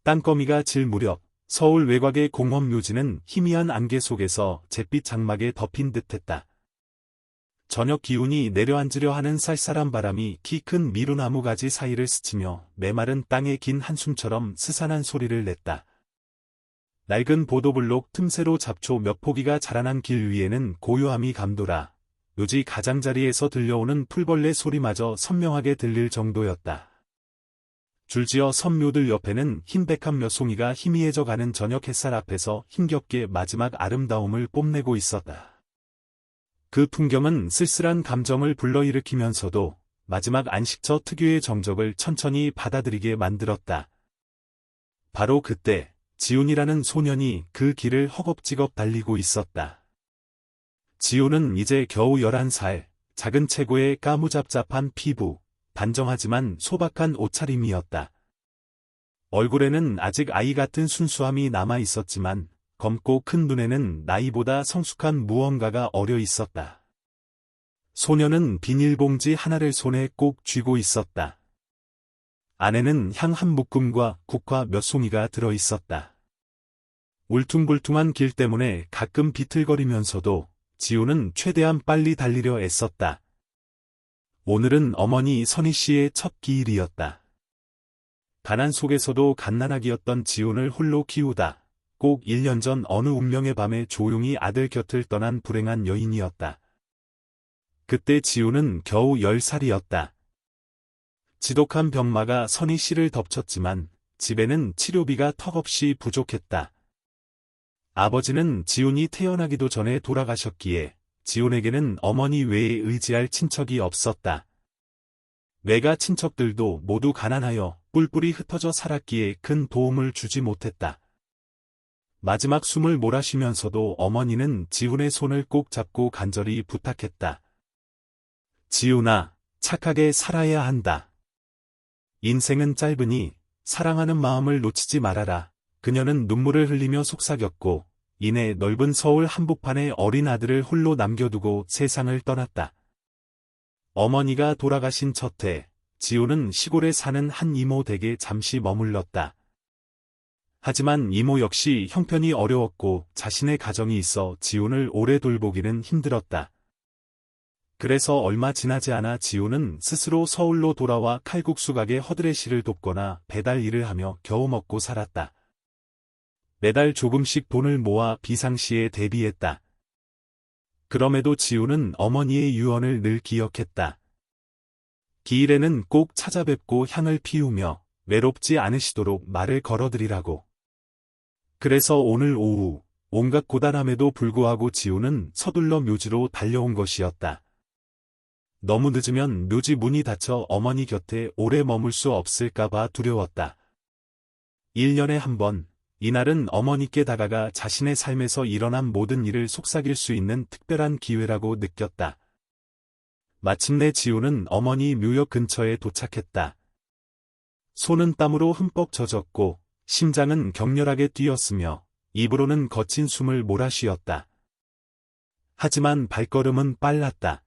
땅거미가 질 무렵 서울 외곽의 공원 묘지는 희미한 안개 속에서 잿빛 장막에 덮인 듯했다. 저녁 기운이 내려앉으려 하는 쌀쌀한 바람이 키 큰 미루나무 가지 사이를 스치며 메마른 땅의 긴 한숨처럼 스산한 소리를 냈다. 낡은 보도블록 틈새로 잡초 몇 포기가 자라난 길 위에는 고요함이 감돌아 묘지 가장자리에서 들려오는 풀벌레 소리마저 선명하게 들릴 정도였다. 줄지어 선묘들 옆에는 흰 백합 몇 송이가 희미해져 가는 저녁 햇살 앞에서 힘겹게 마지막 아름다움을 뽐내고 있었다. 그 풍경은 쓸쓸한 감정을 불러일으키면서도 마지막 안식처 특유의 정적을 천천히 받아들이게 만들었다. 바로 그때 지훈이라는 소년이 그 길을 허겁지겁 달리고 있었다. 지훈은 이제 겨우 11살, 작은 체구의 까무잡잡한 피부, 단정하지만 소박한 옷차림이었다. 얼굴에는 아직 아이 같은 순수함이 남아 있었지만 검고 큰 눈에는 나이보다 성숙한 무언가가 어려 있었다. 소녀는 비닐봉지 하나를 손에 꼭 쥐고 있었다. 안에는 향 한 묶음과 국화 몇 송이가 들어 있었다. 울퉁불퉁한 길 때문에 가끔 비틀거리면서도 지훈은 최대한 빨리 달리려 애썼다. 오늘은 어머니 선희 씨의 첫 기일이었다. 가난 속에서도 갓난아기였던 지훈을 홀로 키우다 꼭 1년 전 어느 운명의 밤에 조용히 아들 곁을 떠난 불행한 여인이었다. 그때 지훈은 겨우 10살이었다. 지독한 병마가 선희 씨를 덮쳤지만 집에는 치료비가 턱없이 부족했다. 아버지는 지훈이 태어나기도 전에 돌아가셨기에 지훈에게는 어머니 외에 의지할 친척이 없었다. 외가 친척들도 모두 가난하여 뿔뿔이 흩어져 살았기에 큰 도움을 주지 못했다. 마지막 숨을 몰아쉬면서도 어머니는 지훈의 손을 꼭 잡고 간절히 부탁했다. 지훈아, 착하게 살아야 한다. 인생은 짧으니 사랑하는 마음을 놓치지 말아라. 그녀는 눈물을 흘리며 속삭였고 이내 넓은 서울 한복판에 어린 아들을 홀로 남겨두고 세상을 떠났다. 어머니가 돌아가신 첫 해, 지훈은 시골에 사는 한 이모 댁에 잠시 머물렀다. 하지만 이모 역시 형편이 어려웠고 자신의 가정이 있어 지훈을 오래 돌보기는 힘들었다. 그래서 얼마 지나지 않아 지훈은 스스로 서울로 돌아와 칼국수 가게 허드레시를 돕거나 배달 일을 하며 겨우 먹고 살았다. 매달 조금씩 돈을 모아 비상시에 대비했다. 그럼에도 지훈은 어머니의 유언을 늘 기억했다. 기일에는 꼭 찾아뵙고 향을 피우며 외롭지 않으시도록 말을 걸어드리라고. 그래서 오늘 오후 온갖 고단함에도 불구하고 지훈은 서둘러 묘지로 달려온 것이었다. 너무 늦으면 묘지 문이 닫혀 어머니 곁에 오래 머물 수 없을까봐 두려웠다. 1년에 한 번, 이날은 어머니께 다가가 자신의 삶에서 일어난 모든 일을 속삭일 수 있는 특별한 기회라고 느꼈다. 마침내 지훈은 어머니 묘역 근처에 도착했다. 손은 땀으로 흠뻑 젖었고 심장은 격렬하게 뛰었으며 입으로는 거친 숨을 몰아쉬었다. 하지만 발걸음은 빨랐다.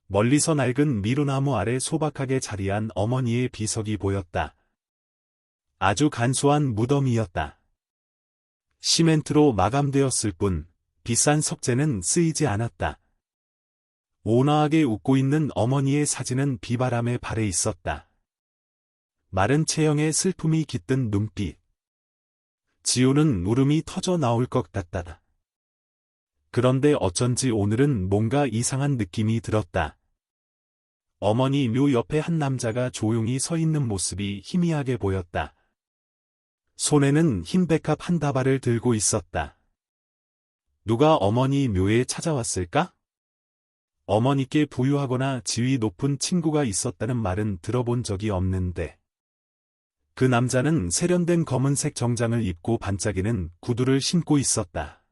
멀리서 낡은 미루나무 아래 소박하게 자리한 어머니의 비석이 보였다. 아주 간소한 무덤이었다. 시멘트로 마감되었을 뿐 비싼 석재는 쓰이지 않았다. 온화하게 웃고 있는 어머니의 사진은 비바람에 발해 있었다. 마른 체형에 슬픔이 깃든 눈빛. 지훈은 울음이 터져 나올 것 같다. 그런데 어쩐지 오늘은 뭔가 이상한 느낌이 들었다. 어머니 묘 옆에 한 남자가 조용히 서 있는 모습이 희미하게 보였다. 손에는 흰 백합 한 다발을 들고 있었다. 누가 어머니 묘에 찾아왔을까? 어머니께 부유하거나 지위 높은 친구가 있었다는 말은 들어본 적이 없는데. 그 남자는 세련된 검은색 정장을 입고 반짝이는 구두를 신고 있었다.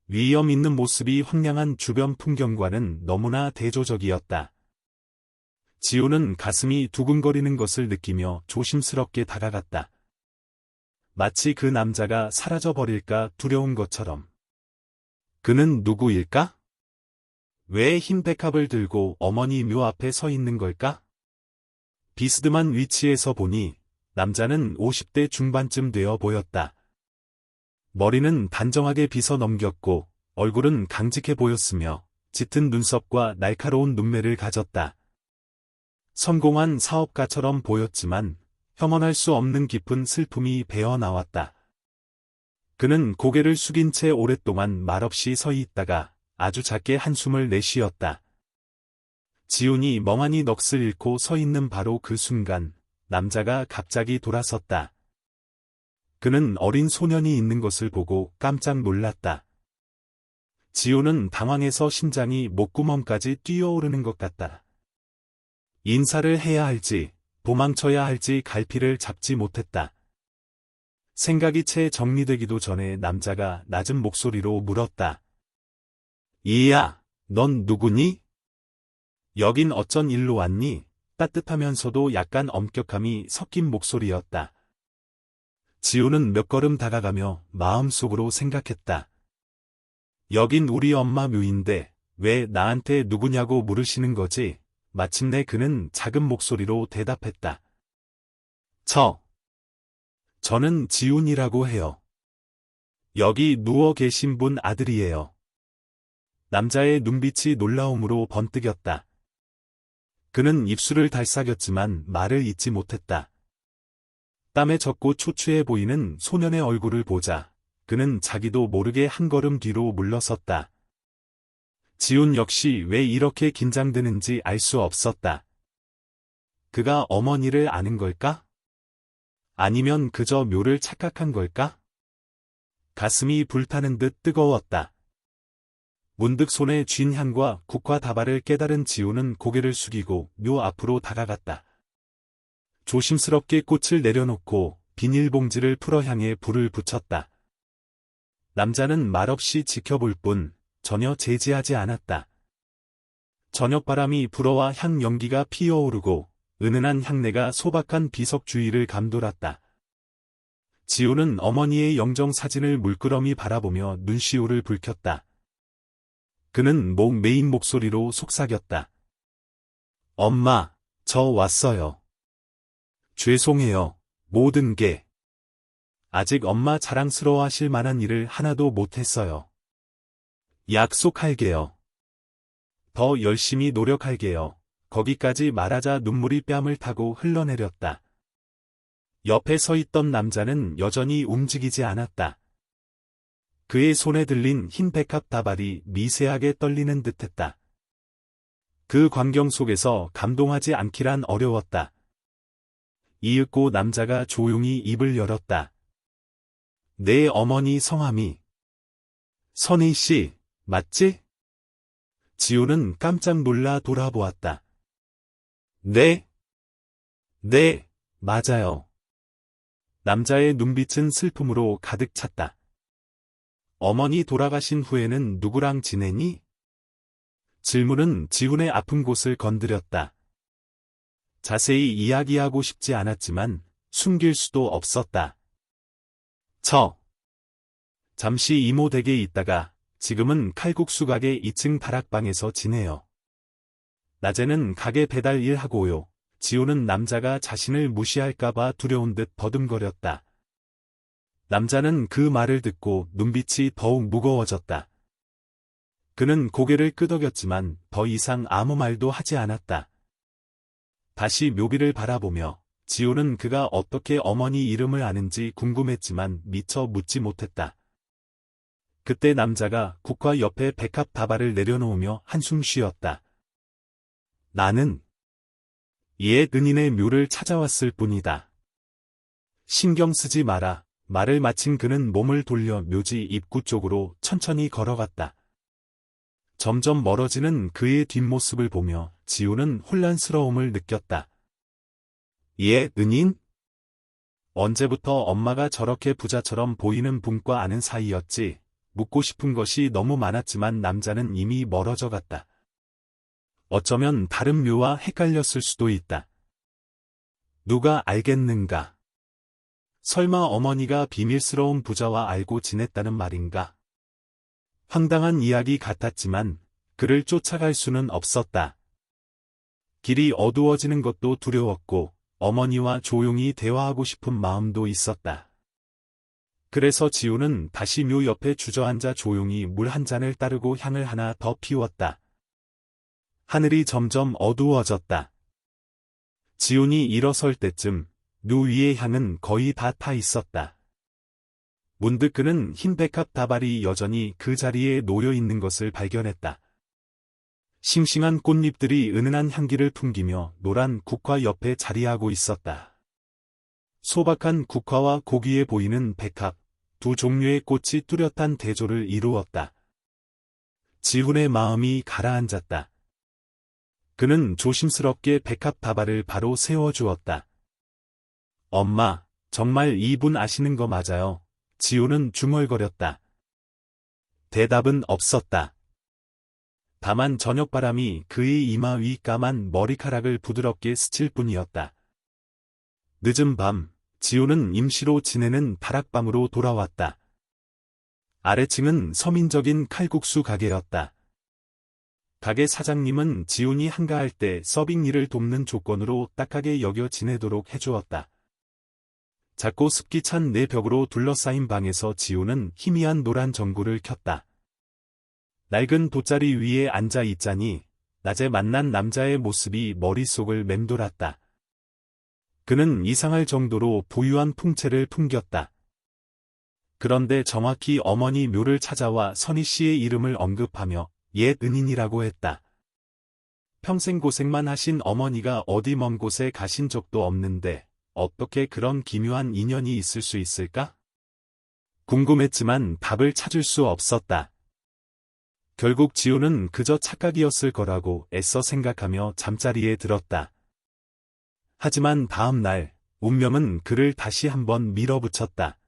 위엄 있는 모습이 황량한 주변 풍경과는 너무나 대조적이었다. 지훈은 가슴이 두근거리는 것을 느끼며 조심스럽게 다가갔다. 마치 그 남자가 사라져버릴까 두려운 것처럼. 그는 누구일까? 왜 흰 백합을 들고 어머니 묘 앞에 서 있는 걸까? 비스듬한 위치에서 보니 남자는 50대 중반쯤 되어 보였다. 머리는 단정하게 빗어 넘겼고 얼굴은 강직해 보였으며 짙은 눈썹과 날카로운 눈매를 가졌다. 성공한 사업가처럼 보였지만 혐오할 수 없는 깊은 슬픔이 배어 나왔다. 그는 고개를 숙인 채 오랫동안 말없이 서 있다가 아주 작게 한숨을 내쉬었다. 지훈이 멍하니 넋을 잃고 서 있는 바로 그 순간 남자가 갑자기 돌아섰다. 그는 어린 소년이 있는 것을 보고 깜짝 놀랐다. 지훈은 당황해서 심장이 목구멍까지 뛰어오르는 것 같다. 인사를 해야 할지 도망쳐야 할지 갈피를 잡지 못했다. 생각이 채 정리되기도 전에 남자가 낮은 목소리로 물었다. 이야, 넌 누구니? 여긴 어쩐 일로 왔니? 따뜻하면서도 약간 엄격함이 섞인 목소리였다. 지우는 몇 걸음 다가가며 마음속으로 생각했다. 여긴 우리 엄마 묘인데 왜 나한테 누구냐고 물으시는 거지? 마침내 그는 작은 목소리로 대답했다. 저는 지훈이라고 해요. 여기 누워 계신 분 아들이에요. 남자의 눈빛이 놀라움으로 번뜩였다. 그는 입술을 달싹였지만 말을 잇지 못했다. 땀에 젖고 초췌해 보이는 소년의 얼굴을 보자 그는 자기도 모르게 한 걸음 뒤로 물러섰다. 지훈 역시 왜 이렇게 긴장되는지 알 수 없었다. 그가 어머니를 아는 걸까? 아니면 그저 묘를 착각한 걸까? 가슴이 불타는 듯 뜨거웠다. 문득 손에 쥔 향과 국화 다발을 깨달은 지훈은 고개를 숙이고 묘 앞으로 다가갔다. 조심스럽게 꽃을 내려놓고 비닐봉지를 풀어 향해 불을 붙였다. 남자는 말없이 지켜볼 뿐 전혀 제지하지 않았다. 저녁바람이 불어와 향 연기가 피어오르고 은은한 향내가 소박한 비석 주위를 감돌았다. 지훈은 어머니의 영정 사진을 물끄러미 바라보며 눈시울을 붉혔다. 그는 목 메인 목소리로 속삭였다. 엄마, 저 왔어요. 죄송해요, 모든 게. 아직 엄마 자랑스러워하실 만한 일을 하나도 못했어요. 약속할게요. 더 열심히 노력할게요. 거기까지 말하자 눈물이 뺨을 타고 흘러내렸다. 옆에 서 있던 남자는 여전히 움직이지 않았다. 그의 손에 들린 흰 백합 다발이 미세하게 떨리는 듯했다. 그 광경 속에서 감동하지 않기란 어려웠다. 이윽고 남자가 조용히 입을 열었다. 내 어머니 성함이 선희 씨, 맞지? 지훈은 깜짝 놀라 돌아보았다. 네, 맞아요. 남자의 눈빛은 슬픔으로 가득 찼다. 어머니 돌아가신 후에는 누구랑 지내니? 질문은 지훈의 아픈 곳을 건드렸다. 자세히 이야기하고 싶지 않았지만 숨길 수도 없었다. 잠시 이모 댁에 있다가 지금은 칼국수 가게 2층 다락방에서 지내요. 낮에는 가게 배달 일하고요. 지훈은 남자가 자신을 무시할까봐 두려운 듯 버둥거렸다. 남자는 그 말을 듣고 눈빛이 더욱 무거워졌다. 그는 고개를 끄덕였지만 더 이상 아무 말도 하지 않았다. 다시 묘비를 바라보며 지훈은 그가 어떻게 어머니 이름을 아는지 궁금했지만 미처 묻지 못했다. 그때 남자가 국화 옆에 백합 다발을 내려놓으며 한숨 쉬었다. 나는 옛 은인의 묘를 찾아왔을 뿐이다. 신경 쓰지 마라. 말을 마친 그는 몸을 돌려 묘지 입구 쪽으로 천천히 걸어갔다. 점점 멀어지는 그의 뒷모습을 보며 지훈은 혼란스러움을 느꼈다. 옛 은인? 언제부터 엄마가 저렇게 부자처럼 보이는 분과 아는 사이였지? 묻고 싶은 것이 너무 많았지만 남자는 이미 멀어져 갔다. 어쩌면 다른 묘와 헷갈렸을 수도 있다. 누가 알겠는가? 설마 어머니가 비밀스러운 부자와 알고 지냈다는 말인가? 황당한 이야기 같았지만 그를 쫓아갈 수는 없었다. 길이 어두워지는 것도 두려웠고 어머니와 조용히 대화하고 싶은 마음도 있었다. 그래서 지우는 다시 묘 옆에 주저앉아 조용히 물 한 잔을 따르고 향을 하나 더 피웠다. 하늘이 점점 어두워졌다. 지훈이 일어설 때쯤 묘 위의 향은 거의 다 타 있었다. 문득 그는 흰 백합 다발이 여전히 그 자리에 놓여 있는 것을 발견했다. 싱싱한 꽃잎들이 은은한 향기를 풍기며 노란 국화 옆에 자리하고 있었다. 소박한 국화와 고귀해 보이는 백합, 두 종류의 꽃이 뚜렷한 대조를 이루었다. 지훈의 마음이 가라앉았다. 그는 조심스럽게 백합 다발을 바로 세워주었다. 엄마, 정말 이분 아시는 거 맞아요? 지훈은 중얼거렸다. 대답은 없었다. 다만 저녁바람이 그의 이마 위 까만 머리카락을 부드럽게 스칠 뿐이었다. 늦은 밤, 지훈은 임시로 지내는 다락방으로 돌아왔다. 아래층은 서민적인 칼국수 가게였다. 가게 사장님은 지훈이 한가할 때 서빙 일을 돕는 조건으로 딱하게 여겨 지내도록 해주었다. 작고 습기 찬 네 벽으로 둘러싸인 방에서 지훈은 희미한 노란 전구를 켰다. 낡은 돗자리 위에 앉아 있자니 낮에 만난 남자의 모습이 머릿속을 맴돌았다. 그는 이상할 정도로 부유한 풍채를 풍겼다. 그런데 정확히 어머니 묘를 찾아와 선희 씨의 이름을 언급하며 옛 은인이라고 했다. 평생 고생만 하신 어머니가 어디 먼 곳에 가신 적도 없는데 어떻게 그런 기묘한 인연이 있을 수 있을까? 궁금했지만 답을 찾을 수 없었다. 결국 지훈은 그저 착각이었을 거라고 애써 생각하며 잠자리에 들었다. 하지만 다음 날, 운명은 그를 다시 한번 밀어붙였다.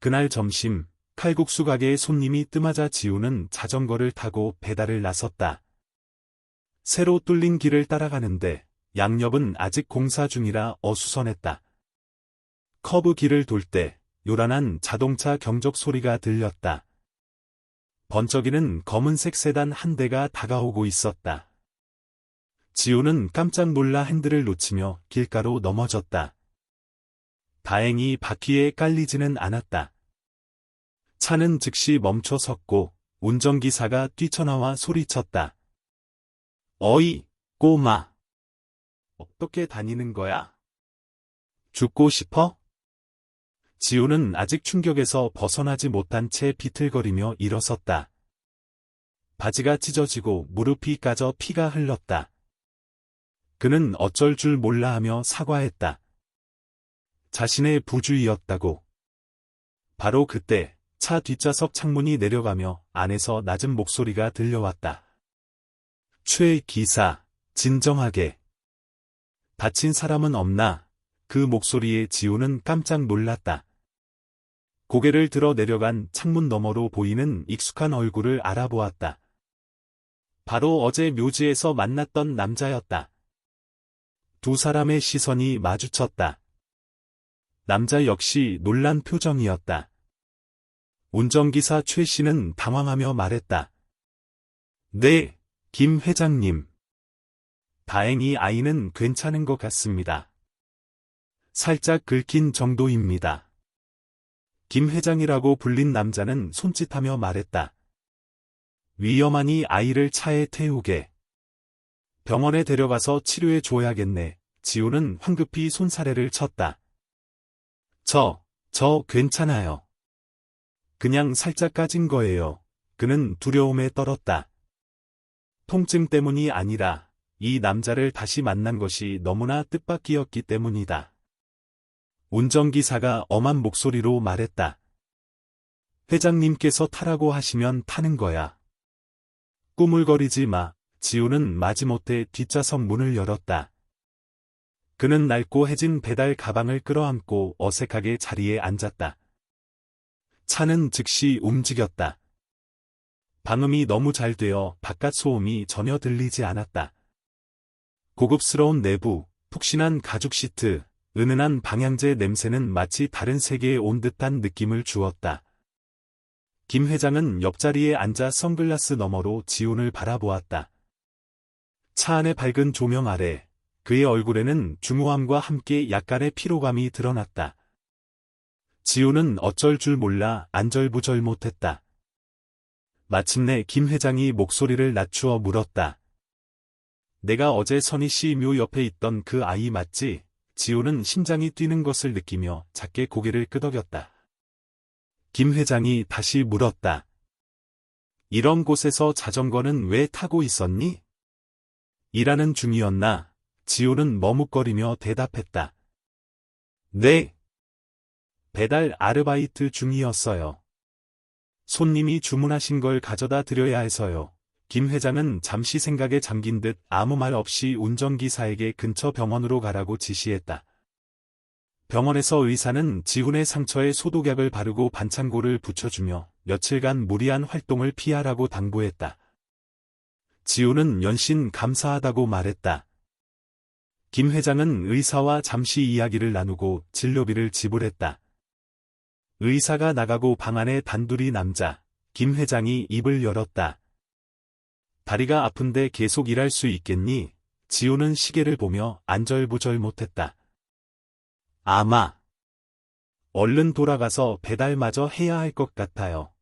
그날 점심, 칼국수 가게에 손님이 뜸하자 지훈은 자전거를 타고 배달을 나섰다. 새로 뚫린 길을 따라가는데 양옆은 아직 공사 중이라 어수선했다. 커브 길을 돌 때 요란한 자동차 경적 소리가 들렸다. 번쩍이는 검은색 세단 한 대가 다가오고 있었다. 지훈은 깜짝 놀라 핸들을 놓치며 길가로 넘어졌다. 다행히 바퀴에 깔리지는 않았다. 차는 즉시 멈춰 섰고 운전기사가 뛰쳐나와 소리쳤다. 어이, 꼬마. 어떻게 다니는 거야? 죽고 싶어? 지훈은 아직 충격에서 벗어나지 못한 채 비틀거리며 일어섰다. 바지가 찢어지고 무릎이 까져 피가 흘렀다. 그는 어쩔 줄 몰라 하며 사과했다. 자신의 부주의였다고. 바로 그때 차 뒷좌석 창문이 내려가며 안에서 낮은 목소리가 들려왔다. 최 기사, 진정하게. 다친 사람은 없나? 그 목소리에 지훈은 깜짝 놀랐다. 고개를 들어 내려간 창문 너머로 보이는 익숙한 얼굴을 알아보았다. 바로 어제 묘지에서 만났던 남자였다. 두 사람의 시선이 마주쳤다. 남자 역시 놀란 표정이었다. 운전기사 최 씨는 당황하며 말했다. 네, 김 회장님. 다행히 아이는 괜찮은 것 같습니다. 살짝 긁힌 정도입니다. 김 회장이라고 불린 남자는 손짓하며 말했다. 위험하니 아이를 차에 태우게. 병원에 데려가서 치료해 줘야겠네. 지훈은 황급히 손사래를 쳤다. 저 괜찮아요. 그냥 살짝 까진 거예요. 그는 두려움에 떨었다. 통증 때문이 아니라 이 남자를 다시 만난 것이 너무나 뜻밖이었기 때문이다. 운전기사가 엄한 목소리로 말했다. 회장님께서 타라고 하시면 타는 거야. 꾸물거리지 마. 지훈은 마지못해 뒷좌석 문을 열었다. 그는 낡고 해진 배달 가방을 끌어안고 어색하게 자리에 앉았다. 차는 즉시 움직였다. 방음이 너무 잘 되어 바깥 소음이 전혀 들리지 않았다. 고급스러운 내부, 푹신한 가죽 시트, 은은한 방향제 냄새는 마치 다른 세계에 온 듯한 느낌을 주었다. 김 회장은 옆자리에 앉아 선글라스 너머로 지훈을 바라보았다. 차 안의 밝은 조명 아래 그의 얼굴에는 중후함과 함께 약간의 피로감이 드러났다. 지우는 어쩔 줄 몰라 안절부절 못했다. 마침내 김 회장이 목소리를 낮추어 물었다. 내가 어제 선희 씨 묘 옆에 있던 그 아이 맞지? 지우는 심장이 뛰는 것을 느끼며 작게 고개를 끄덕였다. 김 회장이 다시 물었다. 이런 곳에서 자전거는 왜 타고 있었니? 일하는 중이었나? 지우는 머뭇거리며 대답했다. 네. 배달 아르바이트 중이었어요. 손님이 주문하신 걸 가져다 드려야 해서요. 김 회장은 잠시 생각에 잠긴 듯 아무 말 없이 운전기사에게 근처 병원으로 가라고 지시했다. 병원에서 의사는 지훈의 상처에 소독약을 바르고 반창고를 붙여주며 며칠간 무리한 활동을 피하라고 당부했다. 지훈은 연신 감사하다고 말했다. 김 회장은 의사와 잠시 이야기를 나누고 진료비를 지불했다. 의사가 나가고 방 안에 단둘이 남자, 김 회장이 입을 열었다. 다리가 아픈데 계속 일할 수 있겠니? 지우는 시계를 보며 안절부절 못했다. 아마 얼른 돌아가서 배달마저 해야 할 것 같아요.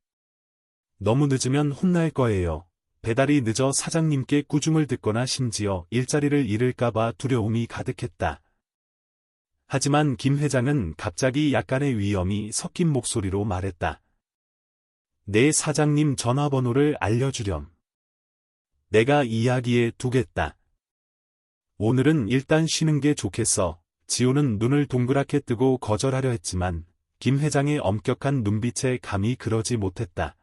너무 늦으면 혼날 거예요. 배달이 늦어 사장님께 꾸중을 듣거나 심지어 일자리를 잃을까봐 두려움이 가득했다. 하지만 김 회장은 갑자기 약간의 위험이 섞인 목소리로 말했다. 내 사장님 전화번호를 알려주렴. 내가 이야기해 두겠다. 오늘은 일단 쉬는 게 좋겠어. 지우는 눈을 동그랗게 뜨고 거절하려 했지만 김 회장의 엄격한 눈빛에 감히 그러지 못했다.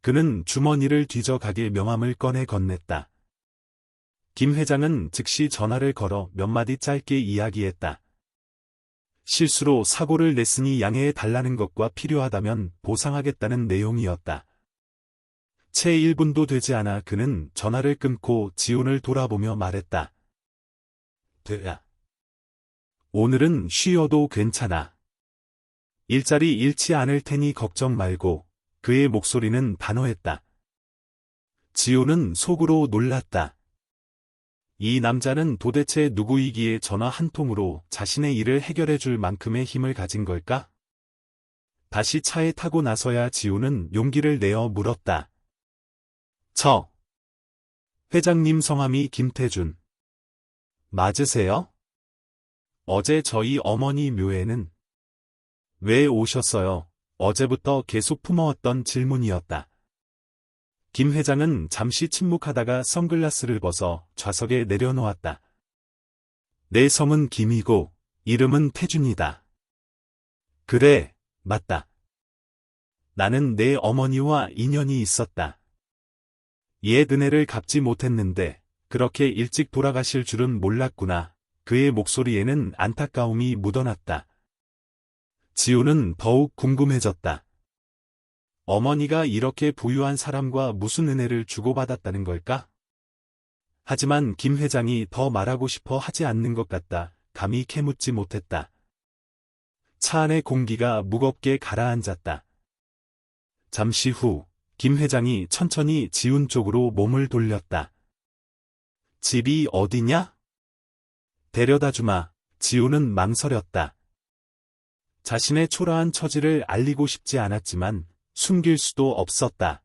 그는 주머니를 뒤져 가게 명함을 꺼내 건넸다. 김 회장은 즉시 전화를 걸어 몇 마디 짧게 이야기했다. 실수로 사고를 냈으니 양해해 달라는 것과 필요하다면 보상하겠다는 내용이었다. 채 1분도 되지 않아 그는 전화를 끊고 지훈을 돌아보며 말했다. 돼야. 오늘은 쉬어도 괜찮아. 일자리 잃지 않을 테니 걱정 말고. 그의 목소리는 단호했다. 지우는 속으로 놀랐다. 이 남자는 도대체 누구이기에 전화 한 통으로 자신의 일을 해결해 줄 만큼의 힘을 가진 걸까? 다시 차에 타고 나서야 지우는 용기를 내어 물었다. 회장님 성함이 김태준. 맞으세요? 어제 저희 어머니 묘에는 왜 오셨어요? 어제부터 계속 품어왔던 질문이었다. 김 회장은 잠시 침묵하다가 선글라스를 벗어 좌석에 내려놓았다. 내 성은 김이고 이름은 태준이다. 그래, 맞다. 나는 내 어머니와 인연이 있었다. 옛 은혜를 갚지 못했는데 그렇게 일찍 돌아가실 줄은 몰랐구나. 그의 목소리에는 안타까움이 묻어났다. 지우는 더욱 궁금해졌다. 어머니가 이렇게 부유한 사람과 무슨 은혜를 주고받았다는 걸까? 하지만 김 회장이 더 말하고 싶어 하지 않는 것 같다. 감히 캐묻지 못했다. 차 안의 공기가 무겁게 가라앉았다. 잠시 후, 김 회장이 천천히 지훈 쪽으로 몸을 돌렸다. 집이 어디냐? 데려다 주마. 지훈은 망설였다. 자신의 초라한 처지를 알리고 싶지 않았지만 숨길 수도 없었다.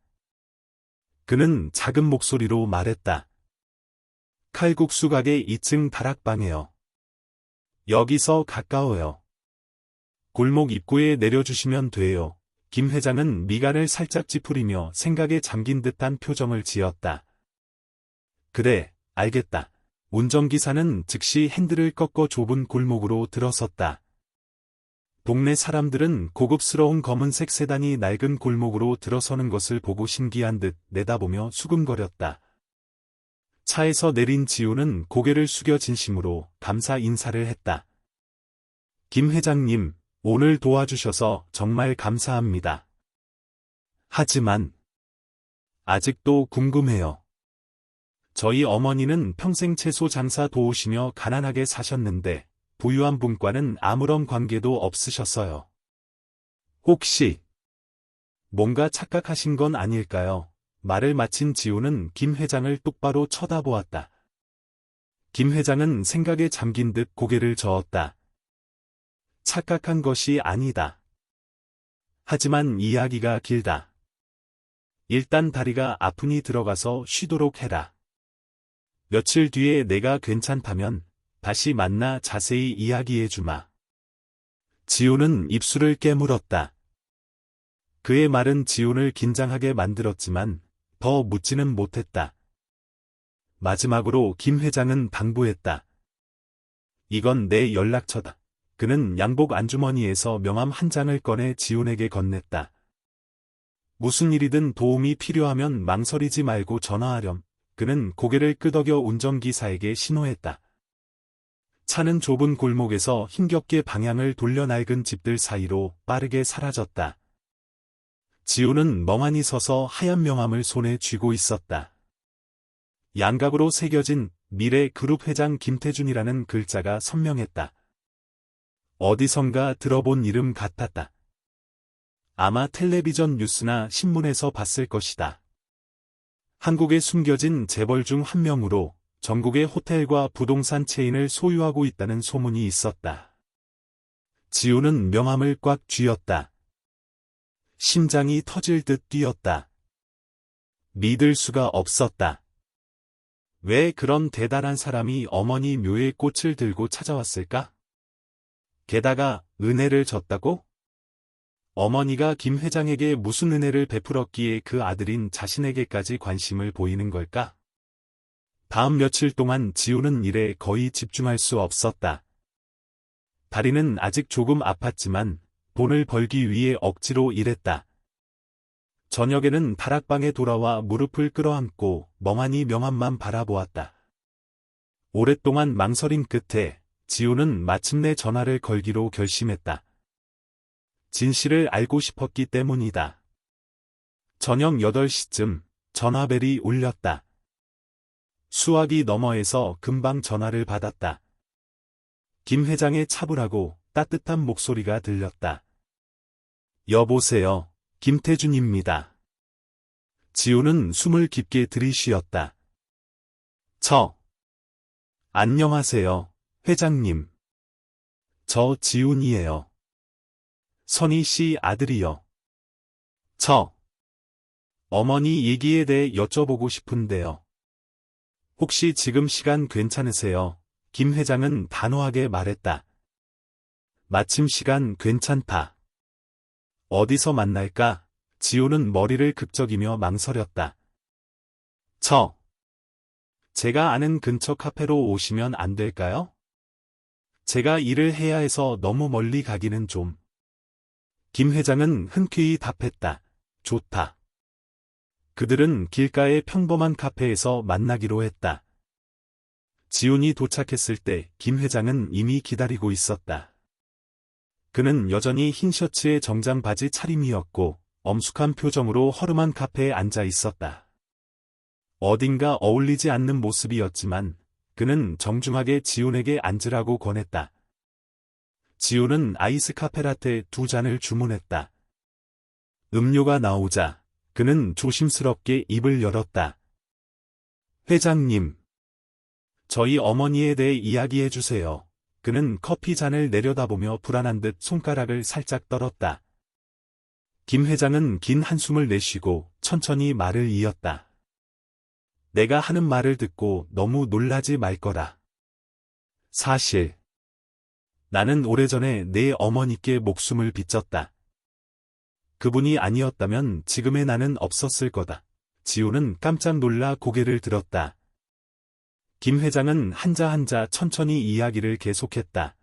그는 작은 목소리로 말했다. 칼국수 가게 2층 다락방에요. 여기서 가까워요. 골목 입구에 내려주시면 돼요. 김 회장은 미간을 살짝 찌푸리며 생각에 잠긴 듯한 표정을 지었다. 그래, 알겠다. 운전기사는 즉시 핸들을 꺾어 좁은 골목으로 들어섰다. 동네 사람들은 고급스러운 검은색 세단이 낡은 골목으로 들어서는 것을 보고 신기한 듯 내다보며 수근거렸다. 차에서 내린 지우는 고개를 숙여 진심으로 감사 인사를 했다. 김 회장님, 오늘 도와주셔서 정말 감사합니다. 하지만 아직도 궁금해요. 저희 어머니는 평생 채소 장사 도우시며 가난하게 사셨는데 부유한 분과는 아무런 관계도 없으셨어요. 혹시 뭔가 착각하신 건 아닐까요? 말을 마친 지우는 김 회장을 똑바로 쳐다보았다. 김 회장은 생각에 잠긴 듯 고개를 저었다. 착각한 것이 아니다. 하지만 이야기가 길다. 일단 다리가 아프니 들어가서 쉬도록 해라. 며칠 뒤에 내가 괜찮다면 다시 만나 자세히 이야기해주마. 지훈은 입술을 깨물었다. 그의 말은 지훈을 긴장하게 만들었지만 더 묻지는 못했다. 마지막으로 김 회장은 당부했다. 이건 내 연락처다. 그는 양복 안주머니에서 명함 한 장을 꺼내 지훈에게 건넸다. 무슨 일이든 도움이 필요하면 망설이지 말고 전화하렴. 그는 고개를 끄덕여 운전기사에게 신호했다. 차는 좁은 골목에서 힘겹게 방향을 돌려 낡은 집들 사이로 빠르게 사라졌다. 지훈은 멍하니 서서 하얀 명함을 손에 쥐고 있었다. 양각으로 새겨진 미래 그룹 회장 김태준이라는 글자가 선명했다. 어디선가 들어본 이름 같았다. 아마 텔레비전 뉴스나 신문에서 봤을 것이다. 한국에 숨겨진 재벌 중 한 명으로 전국의 호텔과 부동산 체인을 소유하고 있다는 소문이 있었다. 지훈은 명함을 꽉 쥐었다. 심장이 터질 듯 뛰었다. 믿을 수가 없었다. 왜 그런 대단한 사람이 어머니 묘에 꽃을 들고 찾아왔을까? 게다가 은혜를 줬다고? 어머니가 김 회장에게 무슨 은혜를 베풀었기에 그 아들인 자신에게까지 관심을 보이는 걸까? 다음 며칠 동안 지훈은 일에 거의 집중할 수 없었다. 다리는 아직 조금 아팠지만 돈을 벌기 위해 억지로 일했다. 저녁에는 다락방에 돌아와 무릎을 끌어안고 멍하니 명함만 바라보았다. 오랫동안 망설임 끝에 지훈은 마침내 전화를 걸기로 결심했다. 진실을 알고 싶었기 때문이다. 저녁 8시쯤 전화벨이 울렸다. 수화기 너머에서 금방 전화를 받았다. 김 회장의 차분하고 따뜻한 목소리가 들렸다. 여보세요, 김태준입니다. 지훈은 숨을 깊게 들이쉬었다. 안녕하세요, 회장님. 저 지훈이에요. 선희 씨 아들이요. 어머니 얘기에 대해 여쭤보고 싶은데요. 혹시 지금 시간 괜찮으세요? 김 회장은 단호하게 말했다. 마침 시간 괜찮다. 어디서 만날까? 지훈은 머리를 극적이며 망설였다. 제가 아는 근처 카페로 오시면 안 될까요? 제가 일을 해야 해서 너무 멀리 가기는 좀. 김 회장은 흔쾌히 답했다. 좋다. 그들은 길가의 평범한 카페에서 만나기로 했다. 지훈이 도착했을 때 김 회장은 이미 기다리고 있었다. 그는 여전히 흰 셔츠에 정장 바지 차림이었고 엄숙한 표정으로 허름한 카페에 앉아 있었다. 어딘가 어울리지 않는 모습이었지만 그는 정중하게 지훈에게 앉으라고 권했다. 지훈은 아이스 카페라테 2잔을 주문했다. 음료가 나오자 그는 조심스럽게 입을 열었다. 회장님, 저희 어머니에 대해 이야기해 주세요. 그는 커피 잔을 내려다보며 불안한 듯 손가락을 살짝 떨었다. 김 회장은 긴 한숨을 내쉬고 천천히 말을 이었다. 내가 하는 말을 듣고 너무 놀라지 말 거라. 사실 나는 오래전에 내 어머니께 목숨을 빚졌다. 그분이 아니었다면 지금의 나는 없었을 거다. 지훈은 깜짝 놀라 고개를 들었다. 김 회장은 한자 한자 천천히 이야기를 계속했다.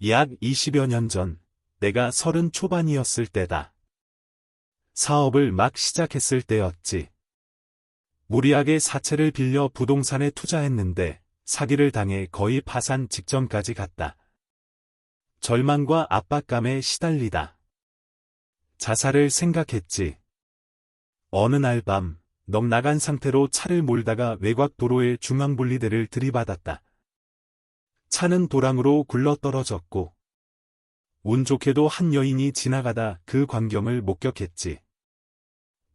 약 20여 년 전, 내가 30 초반이었을 때다. 사업을 막 시작했을 때였지. 무리하게 사채를 빌려 부동산에 투자했는데 사기를 당해 거의 파산 직전까지 갔다. 절망과 압박감에 시달리다. 자살을 생각했지. 어느 날 밤, 넋 나간 상태로 차를 몰다가 외곽 도로의 중앙분리대를 들이받았다. 차는 도랑으로 굴러떨어졌고 운 좋게도 한 여인이 지나가다 그 광경을 목격했지.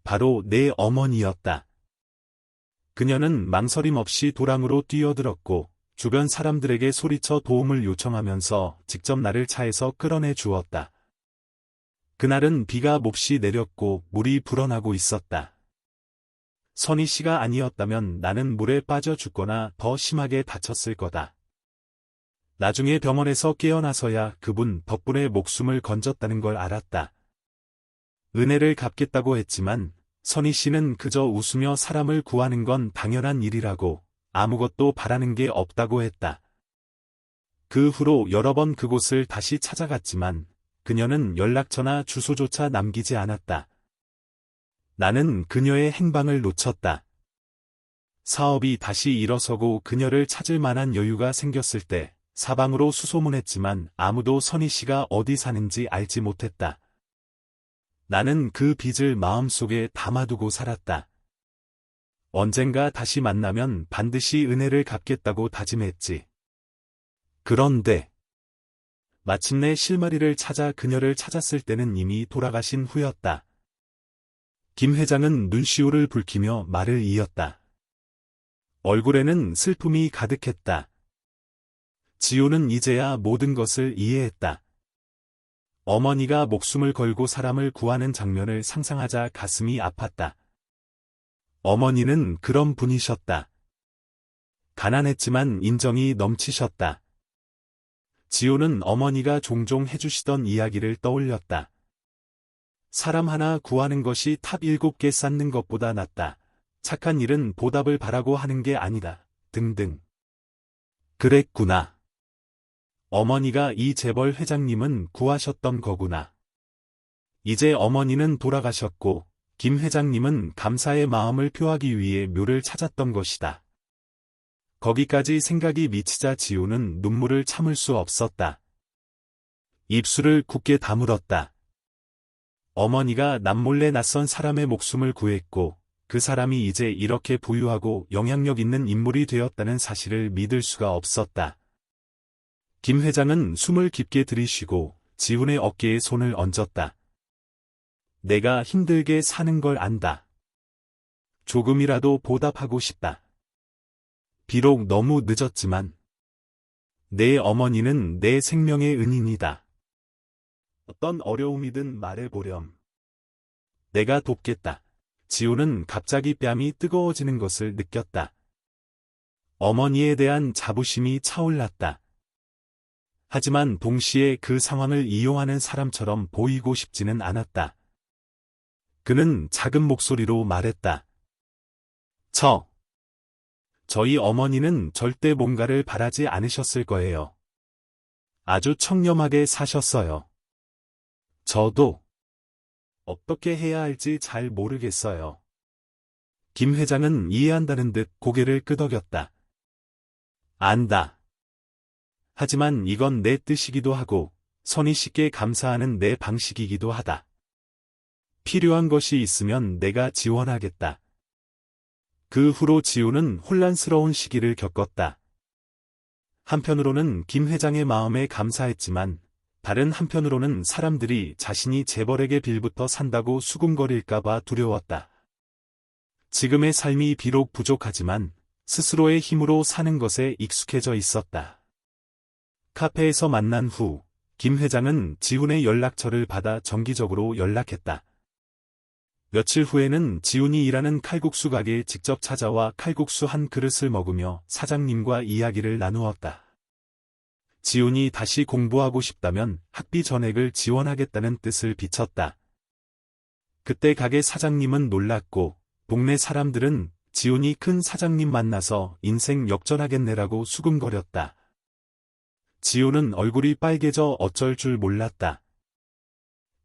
바로 내 어머니였다. 그녀는 망설임 없이 도랑으로 뛰어들었고 주변 사람들에게 소리쳐 도움을 요청하면서 직접 나를 차에서 끌어내 주었다. 그날은 비가 몹시 내렸고 물이 불어나고 있었다. 선희 씨가 아니었다면 나는 물에 빠져 죽거나 더 심하게 다쳤을 거다. 나중에 병원에서 깨어나서야 그분 덕분에 목숨을 건졌다는 걸 알았다. 은혜를 갚겠다고 했지만 선희 씨는 그저 웃으며 사람을 구하는 건 당연한 일이라고 아무것도 바라는 게 없다고 했다. 그 후로 여러 번 그곳을 다시 찾아갔지만 그녀는 연락처나 주소조차 남기지 않았다. 나는 그녀의 행방을 놓쳤다. 사업이 다시 일어서고 그녀를 찾을 만한 여유가 생겼을 때 사방으로 수소문했지만 아무도 선희 씨가 어디 사는지 알지 못했다. 나는 그 빚을 마음속에 담아두고 살았다. 언젠가 다시 만나면 반드시 은혜를 갚겠다고 다짐했지. 그런데 마침내 실마리를 찾아 그녀를 찾았을 때는 이미 돌아가신 후였다. 김 회장은 눈시울을 붉히며 말을 이었다. 얼굴에는 슬픔이 가득했다. 지우는 이제야 모든 것을 이해했다. 어머니가 목숨을 걸고 사람을 구하는 장면을 상상하자 가슴이 아팠다. 어머니는 그런 분이셨다. 가난했지만 인정이 넘치셨다. 지우는 어머니가 종종 해주시던 이야기를 떠올렸다. 사람 하나 구하는 것이 탑 7개 쌓는 것보다 낫다. 착한 일은 보답을 바라고 하는 게 아니다. 등등. 그랬구나. 어머니가 이 재벌 회장님은 구하셨던 거구나. 이제 어머니는 돌아가셨고 김 회장님은 감사의 마음을 표하기 위해 묘를 찾았던 것이다. 거기까지 생각이 미치자 지우는 눈물을 참을 수 없었다. 입술을 굳게 다물었다. 어머니가 남몰래 낯선 사람의 목숨을 구했고 그 사람이 이제 이렇게 부유하고 영향력 있는 인물이 되었다는 사실을 믿을 수가 없었다. 김 회장은 숨을 깊게 들이쉬고 지훈의 어깨에 손을 얹었다. 내가 힘들게 사는 걸 안다. 조금이라도 보답하고 싶다. 비록 너무 늦었지만 내 어머니는 내 생명의 은인이다. 어떤 어려움이든 말해보렴. 내가 돕겠다. 지우는 갑자기 뺨이 뜨거워지는 것을 느꼈다. 어머니에 대한 자부심이 차올랐다. 하지만 동시에 그 상황을 이용하는 사람처럼 보이고 싶지는 않았다. 그는 작은 목소리로 말했다. 저희 어머니는 절대 뭔가를 바라지 않으셨을 거예요. 아주 청렴하게 사셨어요. 저도 어떻게 해야 할지 잘 모르겠어요. 김 회장은 이해한다는 듯 고개를 끄덕였다. 안다. 하지만 이건 내 뜻이기도 하고 선희 씨께 감사하는 내 방식이기도 하다. 필요한 것이 있으면 내가 지원하겠다. 그 후로 지우는 혼란스러운 시기를 겪었다. 한편으로는 김 회장의 마음에 감사했지만 다른 한편으로는 사람들이 자신이 재벌에게 빌부터 산다고 수군거릴까봐 두려웠다. 지금의 삶이 비록 부족하지만 스스로의 힘으로 사는 것에 익숙해져 있었다. 카페에서 만난 후 김 회장은 지훈의 연락처를 받아 정기적으로 연락했다. 며칠 후에는 지훈이 일하는 칼국수 가게에 직접 찾아와 칼국수 한 그릇을 먹으며 사장님과 이야기를 나누었다. 지훈이 다시 공부하고 싶다면 학비 전액을 지원하겠다는 뜻을 비쳤다. 그때 가게 사장님은 놀랐고 동네 사람들은 지훈이 큰 사장님 만나서 인생 역전하겠네라고 수군거렸다. 지훈은 얼굴이 빨개져 어쩔 줄 몰랐다.